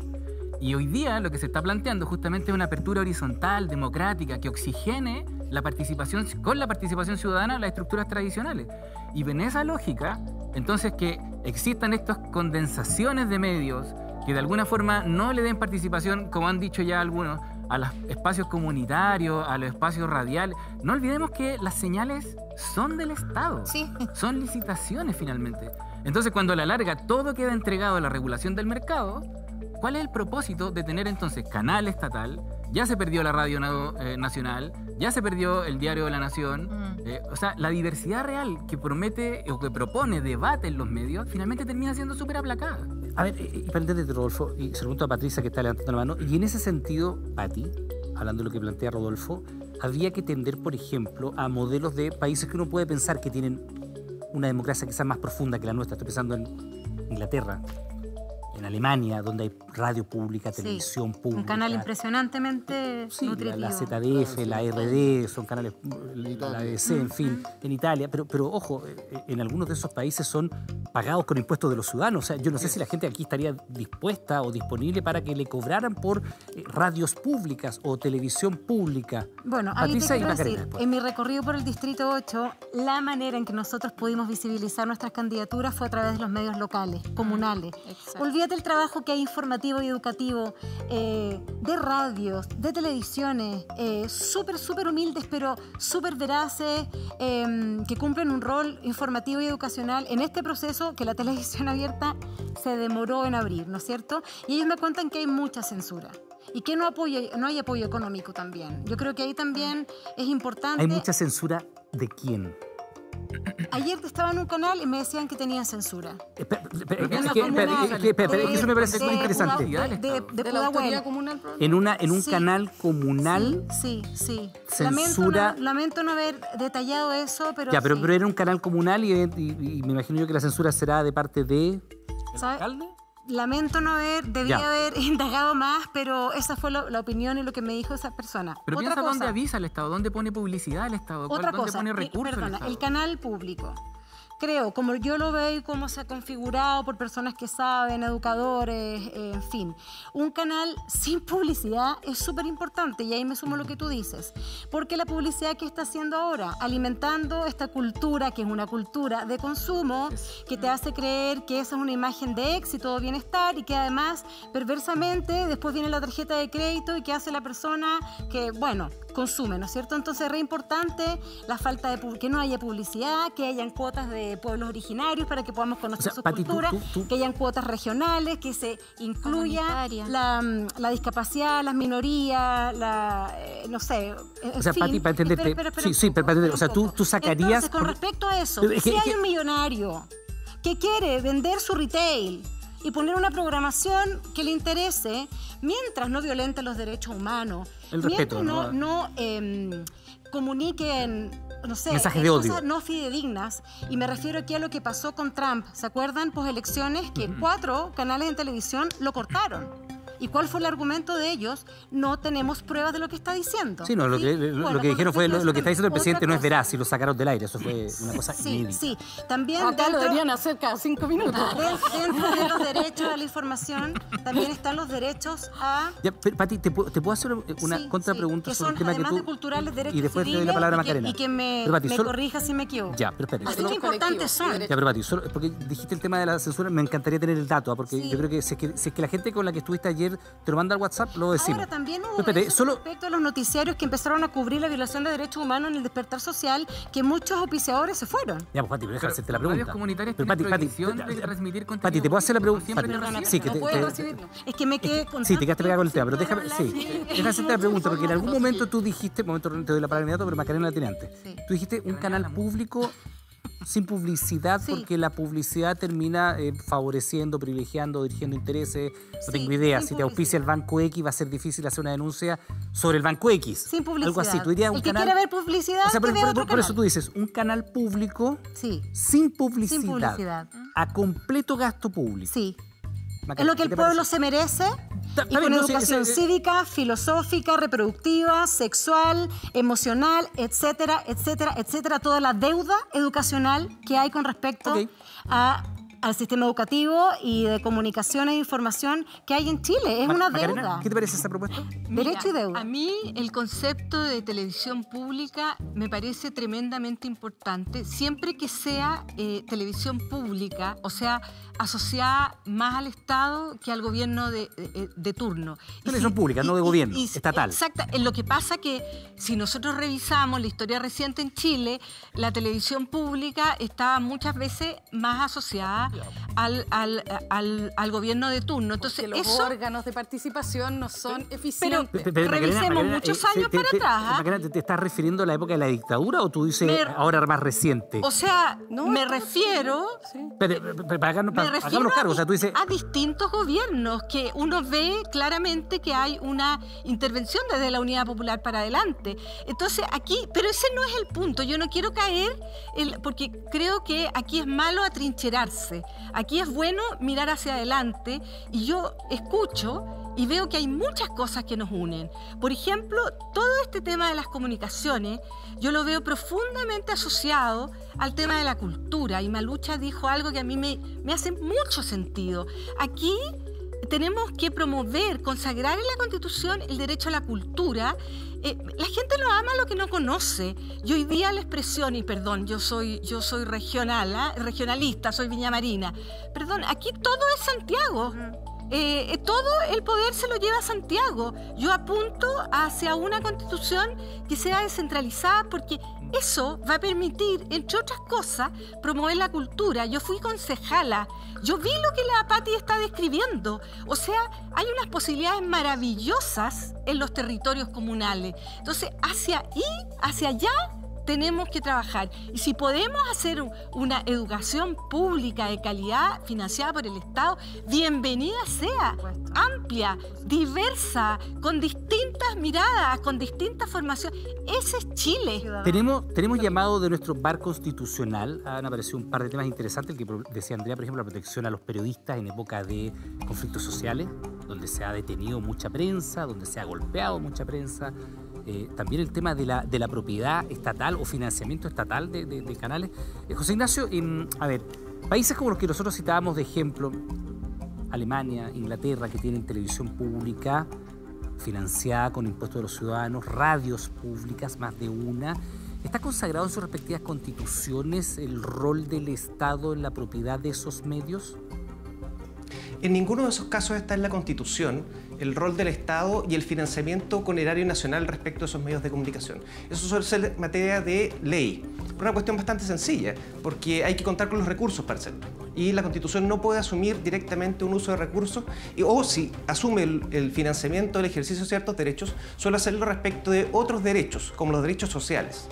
Y hoy día lo que se está planteando justamente es una apertura horizontal, democrática, que oxigene la participación, con la participación ciudadana las estructuras tradicionales. Y en esa lógica, entonces que existan estas condensaciones de medios que de alguna forma no le den participación, como han dicho ya algunos, a los espacios comunitarios, a los espacios radiales. No olvidemos que las señales son del Estado, son licitaciones finalmente. Entonces cuando a la larga todo queda entregado a la regulación del mercado, ¿cuál es el propósito de tener entonces canal estatal? Ya se perdió la radio nacional, ya se perdió el Diario de la Nación. O sea, la diversidad real que promete o que propone debate en los medios finalmente termina siendo súper aplacada. A ver, y para entenderte, Rodolfo, y se lo pregunto a Patricia que está levantando la mano, y en ese sentido, Pati, hablando de lo que plantea Rodolfo, habría que tender, por ejemplo, a modelos de países que uno puede pensar que tienen una democracia quizás más profunda que la nuestra. Estoy pensando en Inglaterra, en Alemania, donde hay radio pública, televisión pública. Un canal impresionantemente nutritivo. La ZDF, la RD, son canales, la ABC, en fin, en Italia. Pero ojo, en algunos de esos países son pagados con impuestos de los ciudadanos. O sea, yo no sé si la gente aquí estaría dispuesta o disponible para que le cobraran por radios públicas o televisión pública. Bueno, Patricia y quiero Macarena. decir, en mi recorrido por el Distrito 8, la manera en que nosotros pudimos visibilizar nuestras candidaturas fue a través de los medios locales, comunales. Olvídate el trabajo que hay informativo y educativo, de radios, de televisiones, súper humildes, pero súper veraces, que cumplen un rol informativo y educacional en este proceso que la televisión abierta se demoró en abrir, ¿no es cierto? Y ellos me cuentan que hay mucha censura y que no hay apoyo económico también. Yo creo que ahí también es importante. ¿Hay mucha censura de quién? Ayer estaba en un canal y me decían que tenían censura. Eso me parece muy interesante. De la autoridad comunal. En un canal comunal. Sí. Censura. Lamento no haber detallado eso, pero. Ya, pero era un canal comunal y me imagino yo que la censura será de parte de. ¿El alcalde? Lamento no debía haber indagado más, pero esa fue la opinión y lo que me dijo esa persona. Pero piensa dónde avisa el Estado, dónde pone publicidad el Estado, otra dónde cosa, pone recursos el canal público. Creo, como yo lo veo y cómo se ha configurado por personas que saben, educadores, en fin. Un canal sin publicidad es súper importante y ahí me sumo lo que tú dices. Porque la publicidad que está haciendo ahora, alimentando esta cultura, que es una cultura de consumo, que te hace creer que esa es una imagen de éxito o bienestar y que además, perversamente, después viene la tarjeta de crédito y que hace la persona que, bueno, consume, ¿no es cierto? Entonces es re importante la falta de que no haya publicidad, que hayan cuotas de pueblos originarios para que podamos conocer su cultura, que hayan cuotas regionales, que se incluya la discapacidad, las minorías, no sé. O sea, Pati, para entenderte. Sí, para entender. O sea, tú sacarías. Entonces, con respecto a eso, si hay un millonario que quiere vender su retail y poner una programación que le interese, mientras no violente los derechos humanos, el respeto, mientras no comuniquen, no sé, mensajes de odio, cosas no fidedignas, y me refiero aquí a lo que pasó con Trump. ¿Se acuerdan? Poselecciones que 4 canales de televisión lo cortaron. ¿Y cuál fue el argumento de ellos? No tenemos pruebas de lo que está diciendo. Sí, no, lo que dijeron fue lo que está diciendo el presidente no es veraz y lo sacaron del aire. Eso fue una cosa inédita. Sí, también acá lo deberían hacer cada 5 minutos. Dentro de los derechos a la información también están los derechos a... Ya, Pati, ¿te puedo hacer una contrapregunta sobre el tema que tú... además de culturales, derechos y después te doy la palabra a Macarena. Y que me corrija si me equivoco. Ya, pero espérate. Así que importantes son. Ya, pero Pati, porque dijiste el tema de la censura, me encantaría tener el dato, porque yo creo que si es que la gente con la que estuviste ayer te lo manda al WhatsApp, lo decimos. Ahora también hubo respecto a los noticiarios que empezaron a cubrir la violación de derechos humanos en el despertar social, que muchos auspiciadores se fueron. Ya, pues Pati, pero déjame hacerte la pregunta. Radios comunitarias tienen prohibición de transmitir contenido. Pati, ¿te puedo hacer la pregunta? Sí, que es que me quedé con... Sí, te quedaste pegada con el tema, pero déjame hacerte la pregunta, porque en algún momento tú dijiste, te doy la palabra inmediato, pero Macarena la tiene antes. Tú dijiste un canal público sin publicidad, porque la publicidad termina favoreciendo, privilegiando, dirigiendo intereses. No tengo idea. Si te auspicia el Banco X, va a ser difícil hacer una denuncia sobre el Banco X. Sin publicidad. Algo así. Tú dirías el que quiera ver publicidad, o sea, que vea otro por eso tú dices, un canal público sin publicidad. A completo gasto público. Sí. Es lo que el pueblo se merece. Y con educación cívica, filosófica, reproductiva, sexual, emocional, etcétera, etcétera, etcétera. Toda la deuda educacional que hay con respecto al sistema educativo y de comunicación e información que hay en Chile. Es una deuda. ¿Qué te parece esa propuesta? Derecho y deuda. A mí el concepto de televisión pública me parece tremendamente importante, siempre que sea televisión pública, o sea, asociada más al Estado que al gobierno de turno. Televisión pública, no de gobierno, estatal. Exacto. Lo que pasa que si nosotros revisamos la historia reciente en Chile, la televisión pública estaba muchas veces más asociada da al gobierno de turno. Entonces, porque los órganos de participación no son eficientes. Pero revisemos muchos años para atrás. Macarena, ¿te estás refiriendo a la época de la dictadura o tú dices ahora más reciente? O sea, me refiero... Pero hagámonos cargo. O sea, tú dices... a distintos gobiernos que uno ve claramente que hay una intervención desde la Unidad Popular para adelante. Entonces, aquí... Pero ese no es el punto. Yo no quiero caer... porque creo que aquí es malo atrincherarse. Aquí es bueno mirar hacia adelante. Y yo escucho... y veo que hay muchas cosas que nos unen. Por ejemplo, todo este tema de las comunicaciones, yo lo veo profundamente asociado al tema de la cultura. Y Malucha dijo algo que a mí me hace mucho sentido. Aquí tenemos que promover, consagrar en la Constitución el derecho a la cultura. La gente no ama lo que no conoce. Y hoy día la expresión, y perdón, yo soy regionalista, soy viñamarina. Perdón, aquí todo es Santiago. Todo el poder se lo lleva a Santiago. Yo apunto hacia una constitución que sea descentralizada porque eso va a permitir, entre otras cosas, promover la cultura. Yo fui concejala, yo vi lo que la Pati está describiendo. O sea, hay unas posibilidades maravillosas en los territorios comunales. Entonces, hacia allá tenemos que trabajar. Y si podemos hacer una educación pública de calidad financiada por el Estado, bienvenida sea, amplia, diversa, con distintas miradas, con distintas formaciones. Ese es Chile. Tenemos llamado de nuestro bar constitucional. Han aparecido un par de temas interesantes, el que decía Andrea, por ejemplo, la protección a los periodistas en época de conflictos sociales, donde se ha detenido mucha prensa, donde se ha golpeado mucha prensa. También el tema de la propiedad estatal o financiamiento estatal de canales. José Ignacio, a ver, países como los que nosotros citábamos de ejemplo, Alemania, Inglaterra, que tienen televisión pública financiada con impuestos de los ciudadanos, radios públicas, más de una, ¿está consagrado en sus respectivas constituciones el rol del Estado en la propiedad de esos medios? En ninguno de esos casos está en la Constitución el rol del Estado y el financiamiento con erario nacional respecto a esos medios de comunicación. Eso suele ser materia de ley, por una cuestión bastante sencilla, porque hay que contar con los recursos para hacerlo. Y la Constitución no puede asumir directamente un uso de recursos, o si asume el financiamiento del ejercicio de ciertos derechos, suele hacerlo respecto de otros derechos, como los derechos sociales.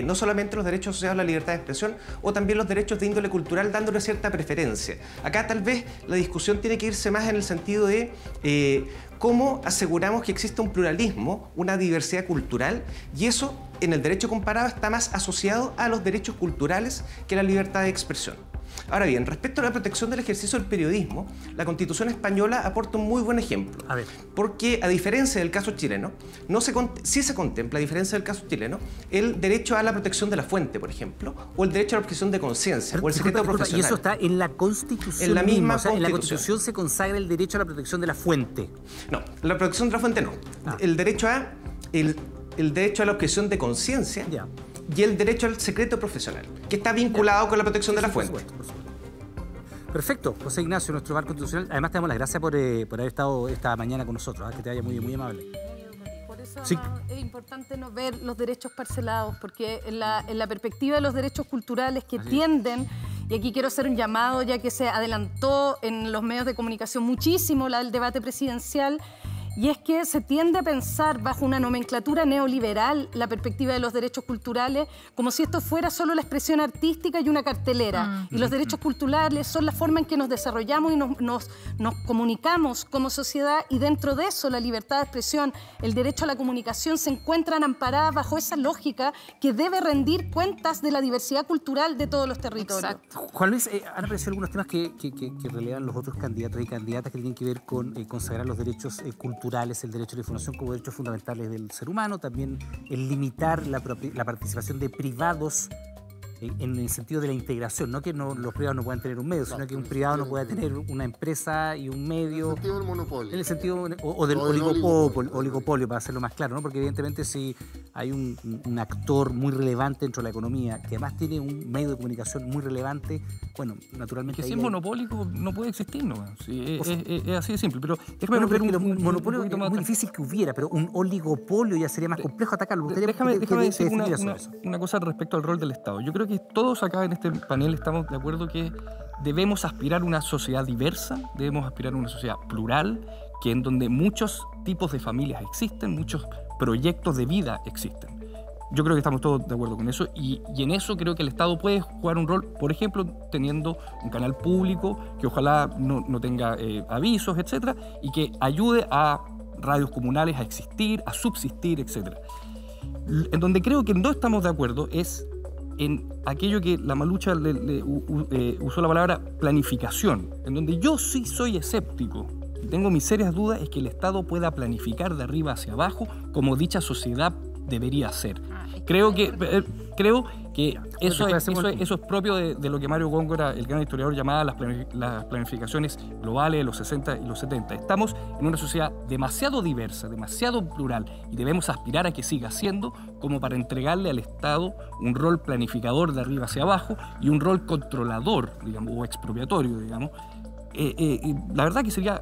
No solamente los derechos asociados a la libertad de expresión, o también los derechos de índole cultural, dándole cierta preferencia. Acá tal vez la discusión tiene que irse más en el sentido de cómo aseguramos que exista un pluralismo, una diversidad cultural, y eso en el derecho comparado está más asociado a los derechos culturales que a la libertad de expresión. Ahora bien, respecto a la protección del ejercicio del periodismo, la Constitución española aporta un muy buen ejemplo. Porque, a diferencia del caso chileno, sí se contempla, a diferencia del caso chileno, el derecho a la protección de la fuente, por ejemplo, o el derecho a la objeción de conciencia, o el secreto profesional. Y eso está en la Constitución en la misma Constitución. En la Constitución se consagra el derecho a la protección de la fuente. No, la protección de la fuente no. El derecho a la objeción de conciencia y el derecho al secreto profesional, que está vinculado con la protección de la fuente. Perfecto, José Ignacio, nuestro bar constitucional. Además, te damos las gracias por haber estado esta mañana con nosotros. Que te vaya muy, muy amable. Por eso es importante no ver los derechos parcelados, porque en la perspectiva de los derechos culturales que tienden, y aquí quiero hacer un llamado, ya que se adelantó en los medios de comunicación muchísimo el debate presidencial, y es que se tiende a pensar bajo una nomenclatura neoliberal la perspectiva de los derechos culturales como si esto fuera solo la expresión artística y una cartelera. Y los derechos culturales son la forma en que nos desarrollamos y nos comunicamos como sociedad, y dentro de eso la libertad de expresión, el derecho a la comunicación se encuentran amparadas bajo esa lógica que debe rendir cuentas de la diversidad cultural de todos los territorios. Exacto. Juan Luis, han aparecido algunos temas que relevan los otros candidatos y candidatas que tienen que ver con consagrar los derechos culturales, el derecho a la información como derechos fundamentales del ser humano, también el limitar la participación de privados en el sentido de la integración, no que los privados no puedan tener un medio, sino que un privado no pueda tener una empresa y un medio. En el sentido del monopolio. En el sentido o del oligopolio, para hacerlo más claro, ¿no? Porque evidentemente si hay un actor muy relevante dentro de la economía, que además tiene un medio de comunicación muy relevante, bueno, naturalmente... Que si es monopólico no puede existir, ¿no? Sí, es así de simple, pero... Bueno, pero los monopolios es muy difícil que hubiera, pero un oligopolio ya sería más complejo atacarlo. Déjame decir una cosa respecto al rol del Estado. Yo creo que todos acá en este panel estamos de acuerdo que debemos aspirar a una sociedad diversa, debemos aspirar a una sociedad plural, que en donde muchos tipos de familias existen, muchos proyectos de vida existen. Yo creo que estamos todos de acuerdo con eso y en eso creo que el Estado puede jugar un rol, por ejemplo, teniendo un canal público que ojalá no tenga avisos, etcétera, y que ayude a radios comunales a existir, a subsistir, etcétera. En donde creo que no estamos de acuerdo es en aquello que la Malucha usó la palabra planificación, en donde yo sí soy escéptico y tengo mis serias dudas es que el Estado pueda planificar de arriba hacia abajo como dicha sociedad debería ser. Creo que eso es propio de lo que Mario Góngora, el gran historiador, llamaba las planificaciones globales de los 60 y los 70. Estamos en una sociedad demasiado diversa, demasiado plural, y debemos aspirar a que siga siendo como para entregarle al Estado un rol planificador de arriba hacia abajo y un rol controlador, digamos, o expropiatorio, digamos. La verdad que sería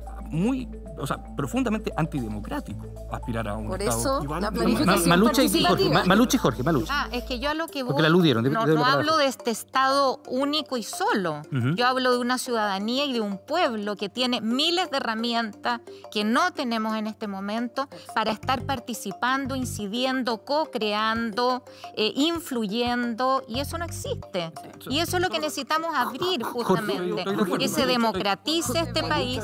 profundamente antidemocrático aspirar a un Por Estado. eso, la planificación participativa. Malucha y Jorge. Es que yo a lo que voy, porque la aludieron. No hablo de este Estado único y solo. Yo hablo de una ciudadanía y de un pueblo que tiene miles de herramientas que no tenemos en este momento para estar participando, incidiendo, co-creando, influyendo, y eso no existe. Y eso es lo que necesitamos abrir justamente, que se democratice este país.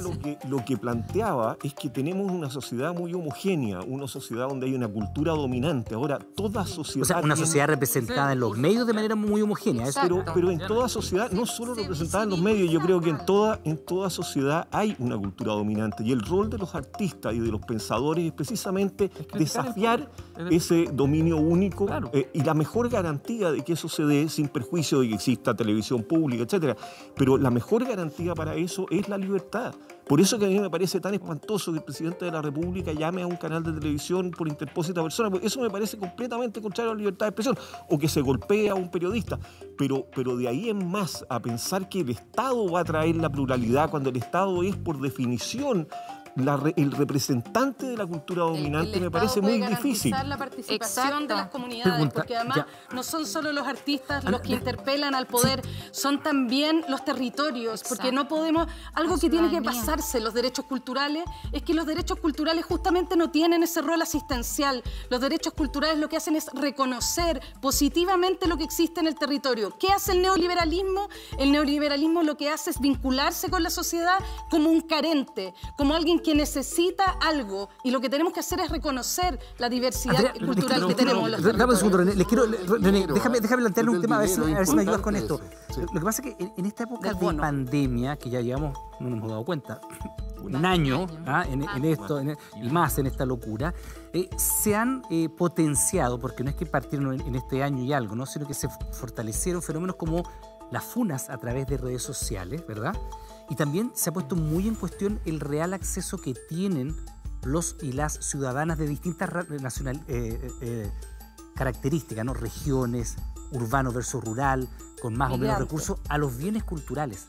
Lo que planteaba es que tenemos una sociedad muy homogénea, una sociedad donde hay una cultura dominante. Ahora, toda sociedad... O sea, una sociedad representada en los medios de manera muy homogénea. Pero en toda sociedad, no solo representada en los medios, yo creo que en toda sociedad hay una cultura dominante. Y el rol de los artistas y de los pensadores es precisamente desafiar ese dominio único y la mejor garantía de que eso se dé sin perjuicio de que exista televisión pública, etcétera. Pero la mejor garantía para eso es la libertad. Por eso que a mí me parece tan espantoso que el presidente de la República llame a un canal de televisión por interpósita persona, porque eso me parece completamente contrario a la libertad de expresión, o que se golpee a un periodista. Pero de ahí en más a pensar que el Estado va a traer la pluralidad, cuando el Estado es, por definición, el representante de la cultura dominante, me parece muy difícil. La participación de las comunidades, porque además no son solo los artistas los que interpelan al poder, son también los territorios, porque no podemos, algo que tiene que pasarse los derechos culturales, es que los derechos culturales justamente no tienen ese rol asistencial. Los derechos culturales lo que hacen es reconocer positivamente lo que existe en el territorio. ¿Qué hace el neoliberalismo? El neoliberalismo lo que hace es vincularse con la sociedad como un carente, como alguien que necesita algo, y lo que tenemos que hacer es reconocer la diversidad cultural que tenemos en los territorios. Dame un segundo, René. Déjame plantearle un tema, a ver si me ayudas con esto. Lo que pasa es que en esta época de pandemia, que ya llevamos, no nos hemos dado cuenta, un año en esto, y más en esta locura, se han potenciado, porque no es que partieron en este año y algo, ¿no? Sino que se fortalecieron fenómenos como las funas a través de redes sociales, ¿verdad? Y también se ha puesto muy en cuestión el real acceso que tienen los y las ciudadanas de distintas características, ¿no? Regiones, urbano versus rural, con más o menos recursos, a los bienes culturales.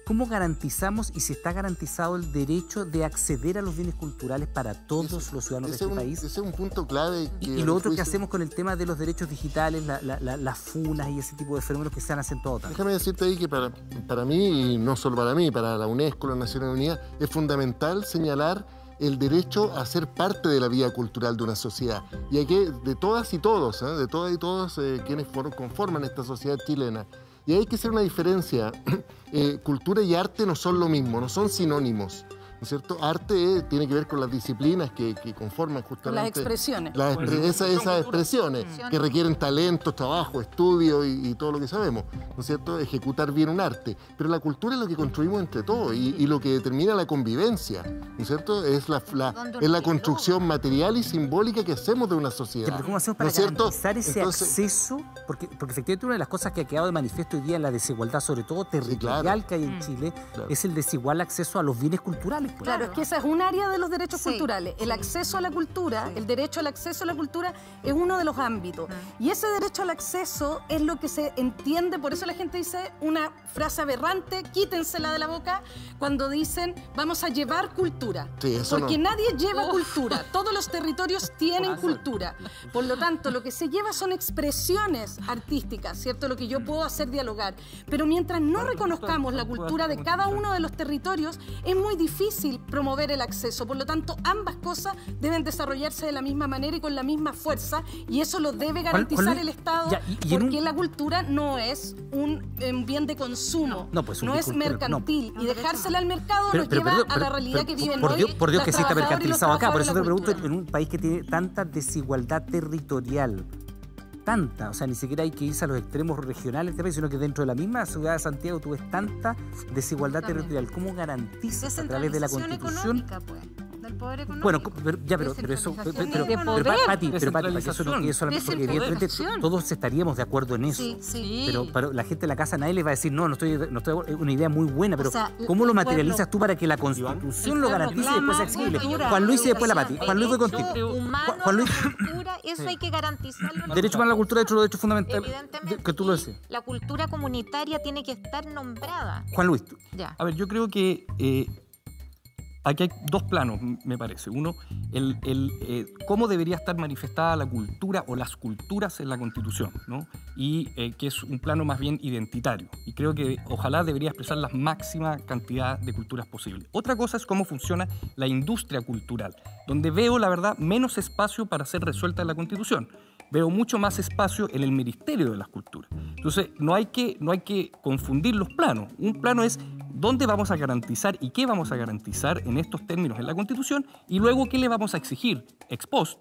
¿Cómo garantizamos y si está garantizado el derecho de acceder a los bienes culturales para todos los ciudadanos de este país? Ese es un punto clave. Y lo otro que hacemos con el tema de los derechos digitales, las funas y ese tipo de fenómenos que se han acentuado tanto. Déjame decirte ahí que para mí, y no solo para mí, para la UNESCO, las Naciones Unidas, es fundamental señalar el derecho a ser parte de la vida cultural de una sociedad. Y hay que, de todas y todos, de todas y todos quienes conforman esta sociedad chilena. Y hay que hacer una diferencia. Cultura y arte no son lo mismo, no son sinónimos, ¿no es cierto? Arte tiene que ver con las disciplinas que conforman justamente... Las expresiones. Esas expresiones que requieren talento, trabajo, estudio y todo lo que sabemos, ¿no es cierto? Ejecutar bien un arte. Pero la cultura es lo que construimos entre todos y lo que determina la convivencia, ¿no es cierto? Es la construcción material y simbólica que hacemos de una sociedad. Pero ¿cómo hacemos para garantizar ese acceso? Porque efectivamente una de las cosas que ha quedado de manifiesto hoy día en la desigualdad, sobre todo territorial que hay en Chile, es el desigual acceso a los bienes culturales. pues. Claro, es que esa es un área de los derechos culturales. El acceso a la cultura, el derecho al acceso a la cultura es uno de los ámbitos. Y ese derecho al acceso es lo que se entiende, por eso la gente dice una frase aberrante, quítensela de la boca, cuando dicen vamos a llevar cultura. Sí, eso porque no. nadie lleva cultura, todos los territorios tienen cultura. Por lo tanto, lo que se lleva son expresiones artísticas, ¿cierto? Lo que yo puedo hacer dialogar. Pero mientras no reconozcamos la cultura de cada uno de los territorios, es muy difícil promover el acceso. Por lo tanto, ambas cosas deben desarrollarse de la misma manera y con la misma fuerza, y eso lo debe garantizar el Estado, porque la cultura no es un bien de consumo, no es mercantil, y dejársela al mercado nos lleva a la realidad que viven hoy. Por Dios que sí está las trabajadoras y los mercantilizado acá, por eso te trabajadores pregunto, en un país que tiene tanta desigualdad territorial, tanta, o sea, ni siquiera hay que irse a los extremos regionales, sino que dentro de la misma ciudad de Santiago tú ves tanta desigualdad territorial. ¿Cómo garantizas a través de la Constitución? Del poder económico. Bueno, pero eso, Pati, eso no es solamente porque evidentemente todos estaríamos de acuerdo en eso. Sí. Pero la gente en la casa, nadie les va a decir, no estoy una idea muy buena, pero ¿cómo lo materializas tú para que la Constitución lo garantice y después sea accesible? Juan Luis y después la Pati. Juan Luis fue contigo. Juan Luis, cultura, eso hay que garantizarlo. Derecho humano a la cultura, derecho a los derechos fundamentales. Evidentemente, que tú lo decís. La cultura comunitaria tiene que estar nombrada. Juan Luis. Ya. A ver, yo creo que aquí hay dos planos, me parece. Uno, cómo debería estar manifestada la cultura o las culturas en la Constitución, ¿no? Y que es un plano más bien identitario. Y creo que ojalá debería expresar la máxima cantidad de culturas posible. Otra cosa es cómo funciona la industria cultural, donde veo, la verdad, menos espacio para ser resuelta en la Constitución. Veo mucho más espacio en el Ministerio de las Culturas. Entonces, no hay que confundir los planos. Un plano es dónde vamos a garantizar y qué vamos a garantizar en estos términos en la Constitución, y luego qué le vamos a exigir ex post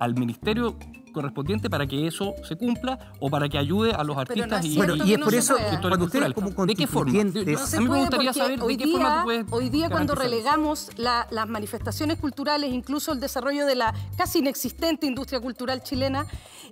al Ministerio correspondiente para que eso se cumpla o para que ayude a los artistas y es por eso cuando ustedes como ¿de qué forma? A mí me gustaría saber de qué forma tú puedes hoy día cuando relegamos las manifestaciones culturales, incluso el desarrollo de la casi inexistente industria cultural chilena,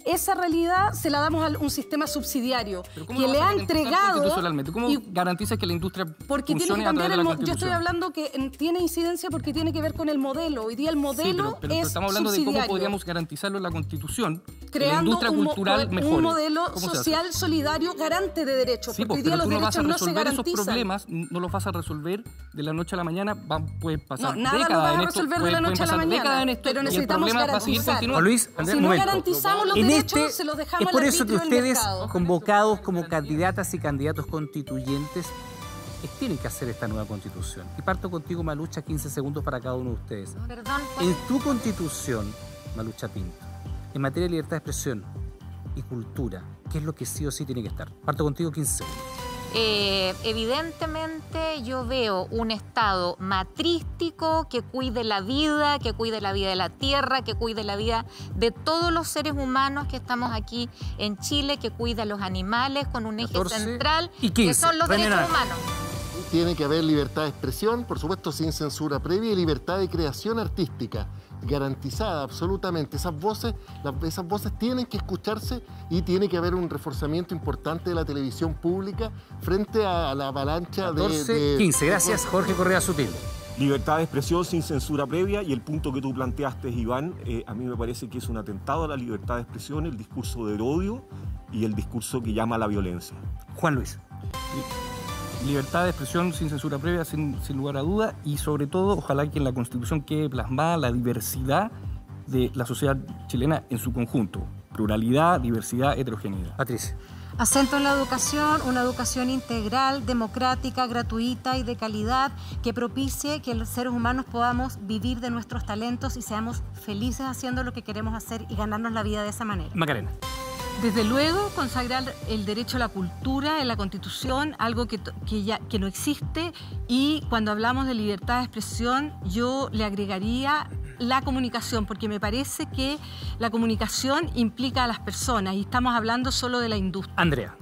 esa realidad se la damos a un sistema subsidiario que le ha entregado. ¿Cómo garantizas que la industria porque funcione tiene que cambiar a través de la Constitución? Yo estoy hablando que tiene incidencia porque tiene que ver con el modelo. Hoy día el modelo pero es estamos hablando subsidiario. de cómo podríamos garantizarlo en la Constitución, creando la industria cultural mejore. Un modelo social solidario garante de derechos, porque hoy día los derechos no se garantizan. Esos problemas no los vas a resolver de la noche a la mañana, pueden pasar nada décadas lo vas a en esto, resolver de la noche a la mañana, pero necesitamos garantizar. Juan Luis, si no garantizamos los derechos, se los dejamos es por al eso que arbitrio del ustedes, mercado. convocados como candidatas y candidatos constituyentes, tienen que hacer esta nueva Constitución. Y parto contigo, Malucha, 15 segundos para cada uno de ustedes. Perdón. En tu Constitución, Malucha Pinto, en materia de libertad de expresión y cultura, ¿qué es lo que sí o sí tiene que estar? Parto contigo, 15 segundos. Evidentemente yo veo un Estado matrístico que cuide la vida de la tierra, que cuide la vida de todos los seres humanos que estamos aquí en Chile, que cuide a los animales con un eje central, y 15, que son los derechos humanos. Tiene que haber libertad de expresión, por supuesto sin censura previa, y libertad de creación artística garantizada absolutamente. Esas voces tienen que escucharse y tiene que haber un reforzamiento importante de la televisión pública frente a la avalancha 15. Gracias, Jorge Correa Sutil. Libertad de expresión sin censura previa, y el punto que tú planteaste, Iván, a mí me parece que es un atentado a la libertad de expresión, el discurso del odio y el discurso que llama a la violencia. Juan Luis. Libertad de expresión sin censura previa, sin lugar a duda, y sobre todo, ojalá que en la Constitución quede plasmada la diversidad de la sociedad chilena en su conjunto. Pluralidad, diversidad, heterogeneidad. Patricia. Acento en la educación, una educación integral, democrática, gratuita y de calidad, que propicie que los seres humanos podamos vivir de nuestros talentos y seamos felices haciendo lo que queremos hacer y ganarnos la vida de esa manera. Macarena. Desde luego, consagrar el derecho a la cultura en la Constitución, algo que no existe, y cuando hablamos de libertad de expresión, yo le agregaría la comunicación, porque me parece que la comunicación implica a las personas y estamos hablando solo de la industria. Andrea.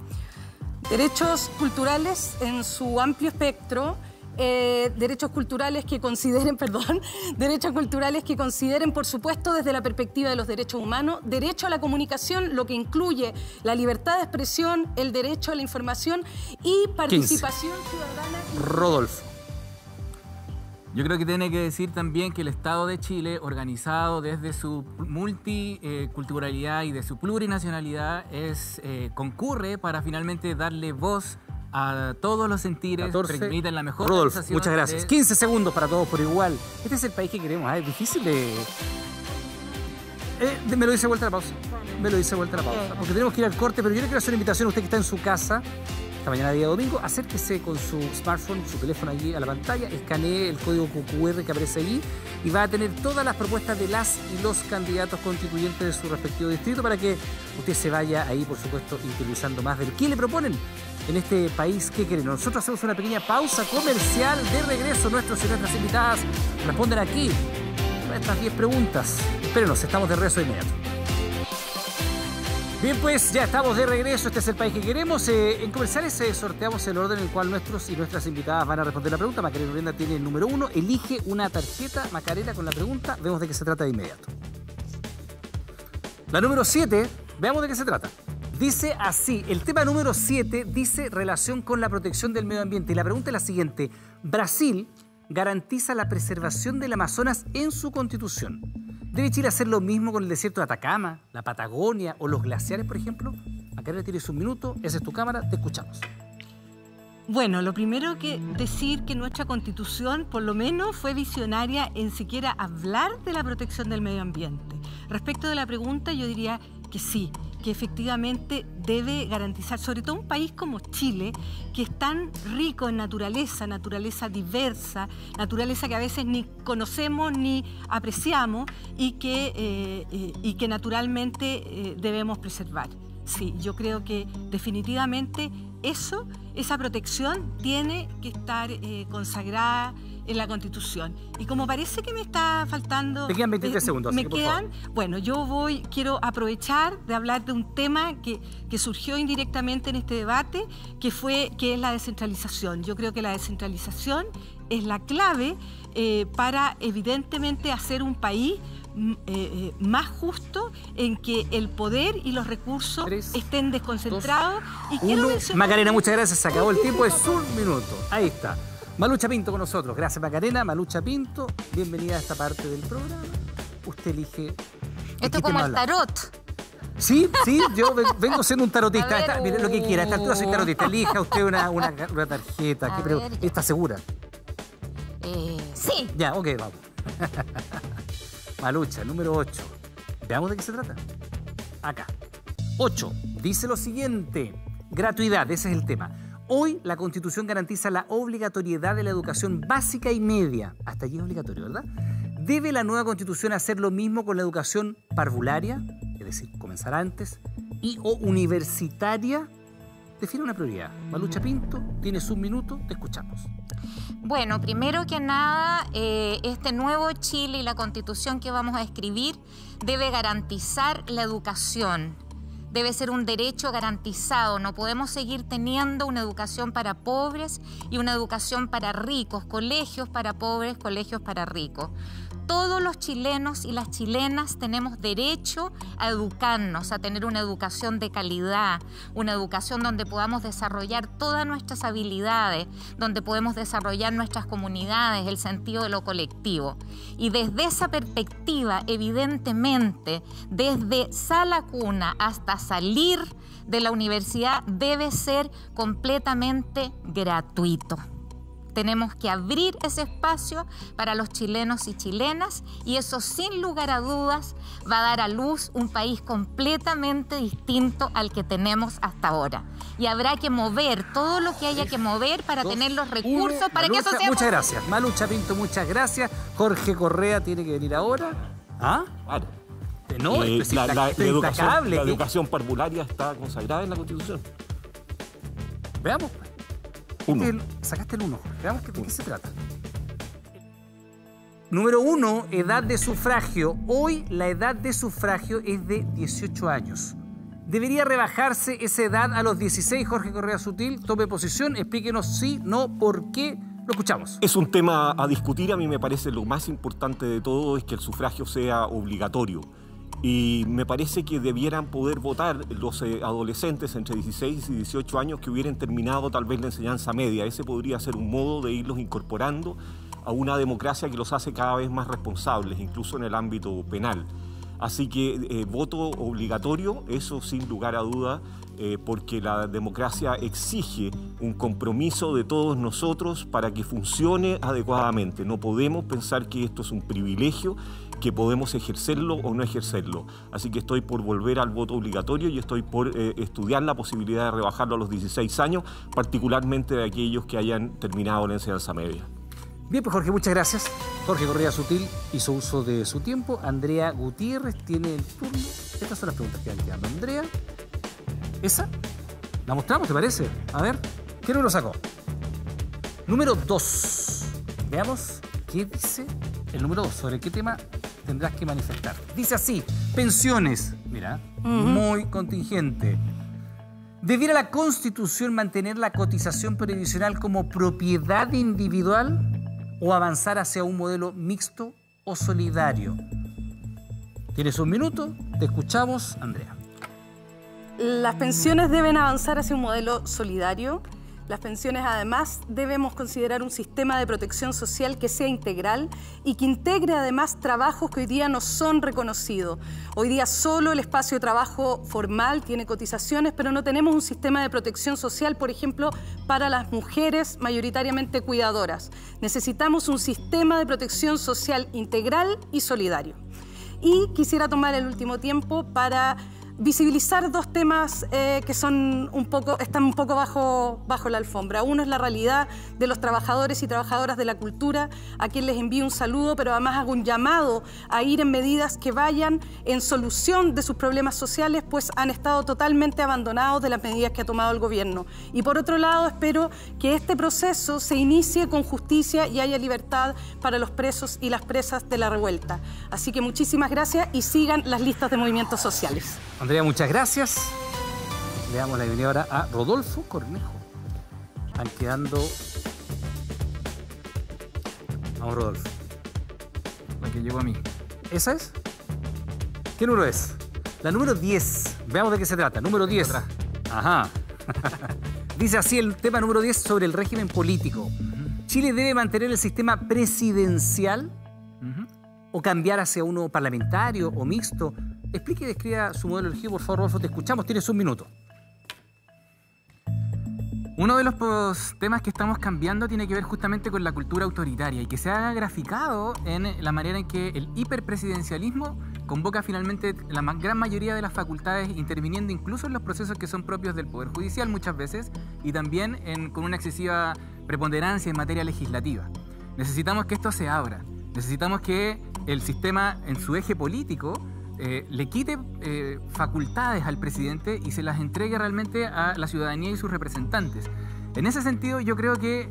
Derechos culturales en su amplio espectro. Derechos culturales que consideren, por supuesto, desde la perspectiva de los derechos humanos, derecho a la comunicación, lo que incluye la libertad de expresión, el derecho a la información y participación ciudadana. Rodolfo. Yo creo que tiene que decir también que el Estado de Chile, organizado desde su multiculturalidad y de su plurinacionalidad, concurre para para darle voz a todos los sentires, 14. permitan la mejor Rodolfo, realización muchas gracias. 15 segundos para todos por igual. Este es el país que queremos. Es difícil de... me lo dice vuelta a la pausa. Porque tenemos que ir al corte, pero yo le quiero hacer una invitación a usted que está en su casa. Esta mañana, día domingo, acérquese con su smartphone, su teléfono allí a la pantalla, escanee el código QR que aparece allí y va a tener todas las propuestas de las y los candidatos constituyentes de su respectivo distrito para que usted se vaya ahí, por supuesto, interiorizando más de qué le proponen en este país que quieren. Nosotros hacemos una pequeña pausa comercial. De regreso, nuestros y nuestras invitadas responden aquí a estas 10 preguntas. Espérenos, estamos de regreso de inmediato. Bien, pues ya estamos de regreso. Este es el país que queremos. En comerciales sorteamos el orden en el cual nuestros y nuestras invitadas van a responder la pregunta. Macarena Urenda tiene el número 1. Elige una tarjeta, Macarena, con la pregunta. Vemos de qué se trata de inmediato. La número 7, veamos de qué se trata. Dice así, el tema número 7 dice relación con la protección del medio ambiente. Y la pregunta es la siguiente. Brasil garantiza la preservación del Amazonas en su constitución. ¿Debe Chile hacer lo mismo con el desierto de Atacama, la Patagonia o los glaciares, por ejemplo? Macarena, tienes un minuto, esa es tu cámara, te escuchamos. Bueno, lo primero que decir que nuestra Constitución por lo menos fue visionaria en siquiera hablar de la protección del medio ambiente. Respecto de la pregunta, yo diría que sí, que efectivamente debe garantizar, sobre todo un país como Chile, que es tan rico en naturaleza, naturaleza diversa, naturaleza que a veces ni conocemos ni apreciamos y que naturalmente debemos preservar. Sí, yo creo que definitivamente esa protección tiene que estar consagrada en la Constitución. Y como parece que me está faltando... Te quedan 23 segundos. Me quedan... Bueno, quiero aprovechar de hablar de un tema que surgió indirectamente en este debate, que es la descentralización. Yo creo que la descentralización es la clave para, evidentemente, hacer un país más justo, en que el poder y los recursos estén desconcentrados. Y quiero mencionar... Macarena, muchas gracias. Se acabó el tiempo, es un minuto. Ahí está. Malucha Pinto con nosotros. Gracias, Macarena. Malucha Pinto, bienvenida a esta parte del programa. Usted elige... Esto es como el tarot. Sí, yo vengo siendo un tarotista. Mire lo que quiera, a esta altura soy tarotista. Elija usted una tarjeta. ¿Está segura? Sí. Ya, ok, vamos. Malucha, número 8. Veamos de qué se trata. Acá. 8. Dice lo siguiente. Gratuidad, ese es el tema. Hoy la Constitución garantiza la obligatoriedad de la educación básica y media. Hasta allí es obligatorio, ¿verdad? ¿Debe la nueva Constitución hacer lo mismo con la educación parvularia? Es decir, comenzar antes. ¿Y o universitaria? Define una prioridad. Malucha Pinto, tienes un minuto, te escuchamos. Bueno, primero que nada, este nuevo Chile y la Constitución que vamos a escribir debe garantizar la educación. Debe ser un derecho garantizado. No podemos seguir teniendo una educación para pobres y una educación para ricos, colegios para pobres, colegios para ricos. Todos los chilenos y las chilenas tenemos derecho a educarnos, a tener una educación de calidad, una educación donde podamos desarrollar todas nuestras habilidades, donde podemos desarrollar nuestras comunidades, el sentido de lo colectivo. Y desde esa perspectiva, evidentemente, desde sala cuna hasta salir de la universidad, debe ser completamente gratuito. Tenemos que abrir ese espacio para los chilenos y chilenas y eso, sin lugar a dudas, va a dar a luz un país completamente distinto al que tenemos hasta ahora. Y habrá que mover todo lo que haya que mover para tener los recursos para que eso sea... Muchas gracias. Malucha Pinto, muchas gracias. Jorge Correa tiene que venir ahora. ¿Ah? Claro. No, la educación parvularia está consagrada en la Constitución. Veamos. Sacaste el 1, veamos de qué se trata. Número 1, edad de sufragio. Hoy la edad de sufragio es de 18 años. ¿Debería rebajarse esa edad a los 16? Jorge Correa Sutil, tome posición, explíquenos sí, no, por qué. Lo escuchamos. Es un tema a discutir. A mí me parece lo más importante de todo es que el sufragio sea obligatorio. Y me parece que debieran poder votar los adolescentes entre 16 y 18 años que hubieran terminado tal vez la enseñanza media. Ese podría ser un modo de irlos incorporando a una democracia que los hace cada vez más responsables, incluso en el ámbito penal. Así que voto obligatorio, eso sin lugar a duda, porque la democracia exige un compromiso de todos nosotros para que funcione adecuadamente. No podemos pensar que esto es un privilegio, que podemos ejercerlo o no ejercerlo. Así que estoy por volver al voto obligatorio y estoy por estudiar la posibilidad de rebajarlo a los 16 años, particularmente de aquellos que hayan terminado la enseñanza media. Bien, pues Jorge, muchas gracias. Jorge Correa Sutil hizo uso de su tiempo. Andrea Gutiérrez tiene el turno. Estas son las preguntas que van quedando. Andrea, ¿esa? ¿La mostramos, te parece? A ver, ¿qué número sacó? Número 2. Veamos qué dice el número 2. ¿Sobre qué tema tendrás que manifestar? Dice así, pensiones. Mira, muy contingente. ¿Debiera la Constitución mantener la cotización previsional como propiedad individual o avanzar hacia un modelo mixto o solidario? Tienes un minuto, te escuchamos, Andrea. Las pensiones deben avanzar hacia un modelo solidario. Las pensiones, además, debemos considerar un sistema de protección social que sea integral y que integre, además, trabajos que hoy día no son reconocidos. Hoy día solo el espacio de trabajo formal tiene cotizaciones, pero no tenemos un sistema de protección social, por ejemplo, para las mujeres mayoritariamente cuidadoras. Necesitamos un sistema de protección social integral y solidario. Y quisiera tomar el último tiempo para visibilizar dos temas que están un poco bajo la alfombra. Uno es la realidad de los trabajadores y trabajadoras de la cultura, a quien les envío un saludo, pero además hago un llamado a ir en medidas que vayan en solución de sus problemas sociales, pues han estado totalmente abandonados de las medidas que ha tomado el gobierno. Y por otro lado, espero que este proceso se inicie con justicia y haya libertad para los presos y las presas de la revuelta. Así que muchísimas gracias y sigan las listas de movimientos sociales. Andrea, muchas gracias. Le damos la bienvenida ahora a Rodolfo Cornejo. Están quedando... Vamos, Rodolfo. La que llegó a mí. ¿Esa es? ¿Qué número es? La número 10. Veamos de qué se trata. Número 10. Ajá. Dice así el tema número 10 sobre el régimen político. ¿Chile debe mantener el sistema presidencial o cambiar hacia uno parlamentario o mixto? Explique y describa su modelo elegido, por favor, Rodolfo. Te escuchamos, tienes un minuto. Uno de los temas que estamos cambiando tiene que ver justamente con la cultura autoritaria y que se ha graficado en la manera en que el hiperpresidencialismo convoca finalmente la gran mayoría de las facultades, interviniendo incluso en los procesos que son propios del Poder Judicial muchas veces y también con una excesiva preponderancia en materia legislativa. Necesitamos que esto se abra. Necesitamos que el sistema en su eje político le quite facultades al presidente y se las entregue realmente a la ciudadanía y sus representantes. En ese sentido, yo creo que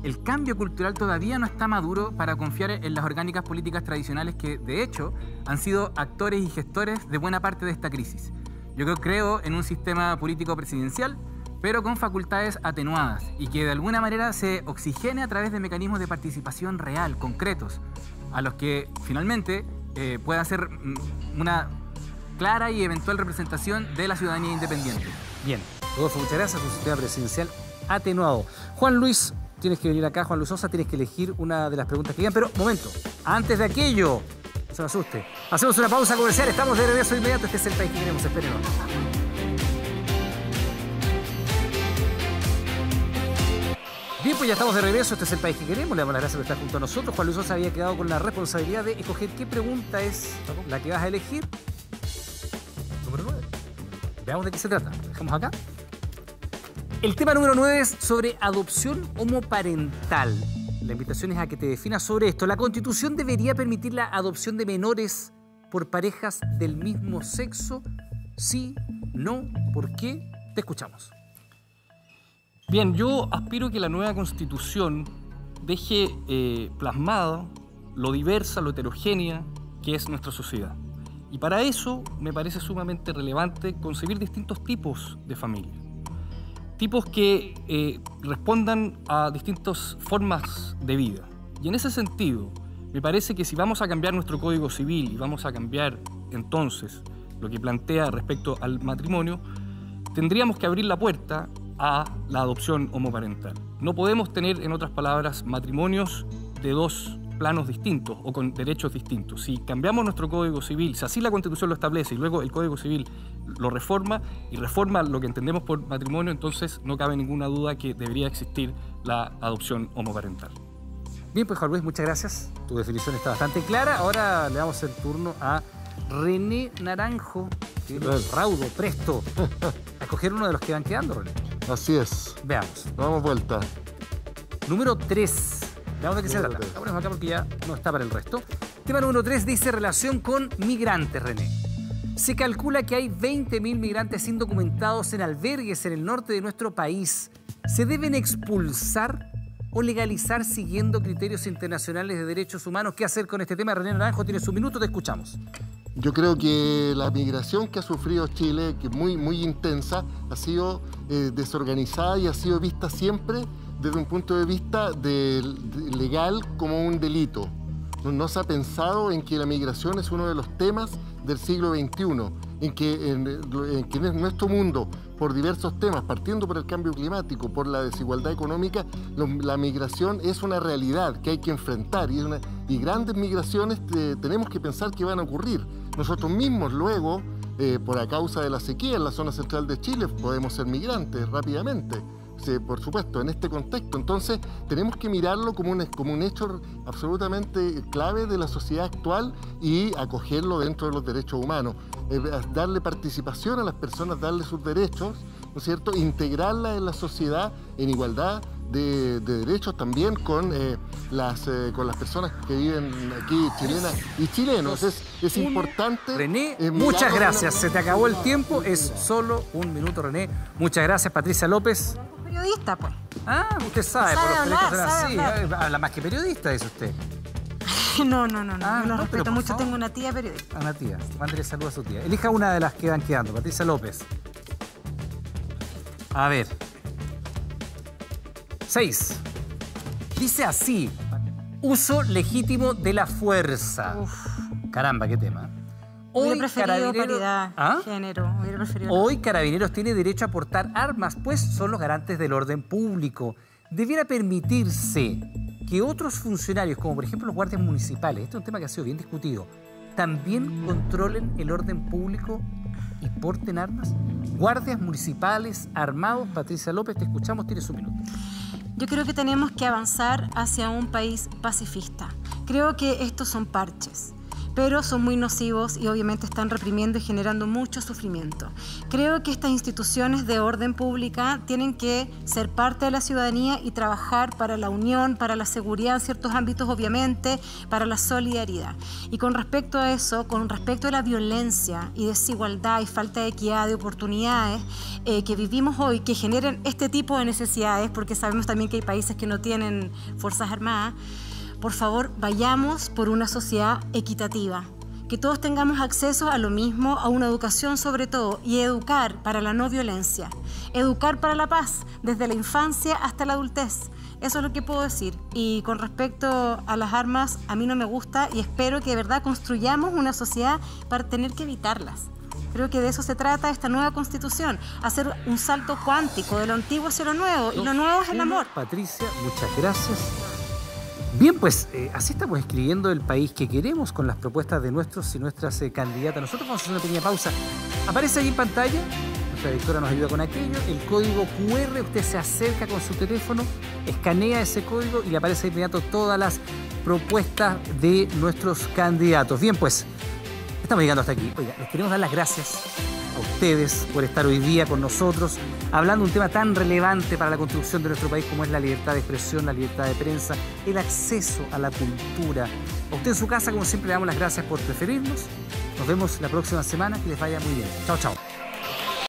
el cambio cultural todavía no está maduro para confiar en las orgánicas políticas tradicionales que, de hecho, han sido actores y gestores de buena parte de esta crisis. Yo creo en un sistema político presidencial, pero con facultades atenuadas y que de alguna manera se oxigene a través de mecanismos de participación real, concretos, a los que finalmente pueda ser una clara y eventual representación de la ciudadanía independiente. Bien, Rodolfo, muchas gracias. Un sistema presidencial atenuado. Juan Luis, tienes que venir acá. Juan Luis Sosa, tienes que elegir una de las preguntas que quedan. Pero, momento, antes de aquello, no se me asuste. Hacemos una pausa comercial, estamos de regreso inmediato. Este es el país que queremos, espérenos. Bien, pues ya estamos de regreso, este es el país que queremos, le damos las gracias por estar junto a nosotros. Juan Luis Sosa había quedado con la responsabilidad de escoger qué pregunta es la que vas a elegir. Número 9. Veamos de qué se trata, dejamos acá. El tema número 9 es sobre adopción homoparental. La invitación es a que te definas sobre esto. ¿La Constitución debería permitir la adopción de menores por parejas del mismo sexo? ¿Sí? ¿No? ¿Por qué? Te escuchamos. Bien, yo aspiro que la nueva Constitución deje plasmado lo diversa, lo heterogénea que es nuestra sociedad. Y para eso me parece sumamente relevante concebir distintos tipos de familia. Tipos que respondan a distintas formas de vida. Y en ese sentido, me parece que si vamos a cambiar nuestro Código Civil y vamos a cambiar entonces lo que plantea respecto al matrimonio, tendríamos que abrir la puerta a la adopción homoparental. No podemos tener, en otras palabras, matrimonios de dos planos distintos o con derechos distintos. Si cambiamos nuestro Código Civil, si así la Constitución lo establece y luego el Código Civil lo reforma y reforma lo que entendemos por matrimonio, entonces no cabe ninguna duda que debería existir la adopción homoparental. Bien, pues Juan Luis, muchas gracias. Tu definición está bastante clara. Ahora le damos el turno a René Naranjo, que es raudo, presto, a escoger uno de los que van quedando, René. Así es. Veamos. Damos vuelta. Número 3. Veamos de qué se trata. La ponemos acá porque ya no está para el resto. Tema número 3 dice relación con migrantes, René. Se calcula que hay 20.000 migrantes indocumentados en albergues en el norte de nuestro país. ¿Se deben expulsar o legalizar siguiendo criterios internacionales de derechos humanos? ¿Qué hacer con este tema? René Naranjo, tienes un minuto, te escuchamos. Yo creo que la migración que ha sufrido Chile, que es muy intensa, ha sido desorganizada y ha sido vista siempre desde un punto de vista legal como un delito. No se ha pensado en que la migración es uno de los temas del siglo XXI, en que en nuestro mundo, por diversos temas, partiendo por el cambio climático, por la desigualdad económica, la migración es una realidad que hay que enfrentar y grandes migraciones tenemos que pensar que van a ocurrir. Nosotros mismos luego, por a causa de la sequía en la zona central de Chile, podemos ser migrantes rápidamente. Por supuesto, en este contexto. Entonces, tenemos que mirarlo como un hecho absolutamente clave de la sociedad actual y acogerlo dentro de los derechos humanos. Darle participación a las personas, darle sus derechos, ¿no es cierto? Integrarlas en la sociedad en igualdad de derechos también con las personas que viven aquí, chilenas y chilenos. Es importante. René, muchas gracias. Se te acabó el tiempo. Es solo un minuto, René. Muchas gracias, Patricia López. Periodista, pues. Ah, usted sabe, por los derechos son así. Habla más que periodista, dice usted. No. Yo lo respeto mucho. Tengo una tía periodista. Una tía. Mándale saludos a su tía. Elija una de las que van quedando. Patricia López. A ver. 6. Dice así. Uso legítimo de la fuerza. Caramba, qué tema. Hubiera preferido paridad, género. Hoy Carabineros tiene derecho a portar armas, pues son los garantes del orden público. Debiera permitirse que otros funcionarios, como por ejemplo los guardias municipales, este es un tema que ha sido bien discutido, también controlen el orden público y porten armas. Guardias municipales armados. Patricia López, te escuchamos, tienes un minuto. Yo creo que tenemos que avanzar hacia un país pacifista. Creo que estos son parches, pero son muy nocivos y obviamente están reprimiendo y generando mucho sufrimiento. Creo que estas instituciones de orden pública tienen que ser parte de la ciudadanía y trabajar para la unión, para la seguridad en ciertos ámbitos, obviamente, para la solidaridad. Y con respecto a eso, con respecto a la violencia y desigualdad y falta de equidad de oportunidades que vivimos hoy, que generan este tipo de necesidades, porque sabemos también que hay países que no tienen fuerzas armadas, por favor, vayamos por una sociedad equitativa, que todos tengamos acceso a lo mismo, a una educación sobre todo, y educar para la no violencia, educar para la paz, desde la infancia hasta la adultez. Eso es lo que puedo decir. Y con respecto a las armas, a mí no me gusta y espero que de verdad construyamos una sociedad para tener que evitarlas. Creo que de eso se trata esta nueva Constitución, hacer un salto cuántico de lo antiguo hacia lo nuevo, y lo nuevo es el amor. Patricia, muchas gracias. Bien, pues así estamos escribiendo el país que queremos con las propuestas de nuestros y nuestras candidatas. Nosotros vamos a hacer una pequeña pausa. Aparece ahí en pantalla, nuestra directora nos ayuda con aquello, el código QR. Usted se acerca con su teléfono, escanea ese código y le aparece de inmediato todas las propuestas de nuestros candidatos. Bien, pues estamos llegando hasta aquí. Oiga, les queremos dar las gracias a ustedes por estar hoy día con nosotros hablando de un tema tan relevante para la construcción de nuestro país como es la libertad de expresión, la libertad de prensa, el acceso a la cultura. A usted en su casa, como siempre, le damos las gracias por preferirnos. Nos vemos la próxima semana. Que les vaya muy bien. Chao, chao.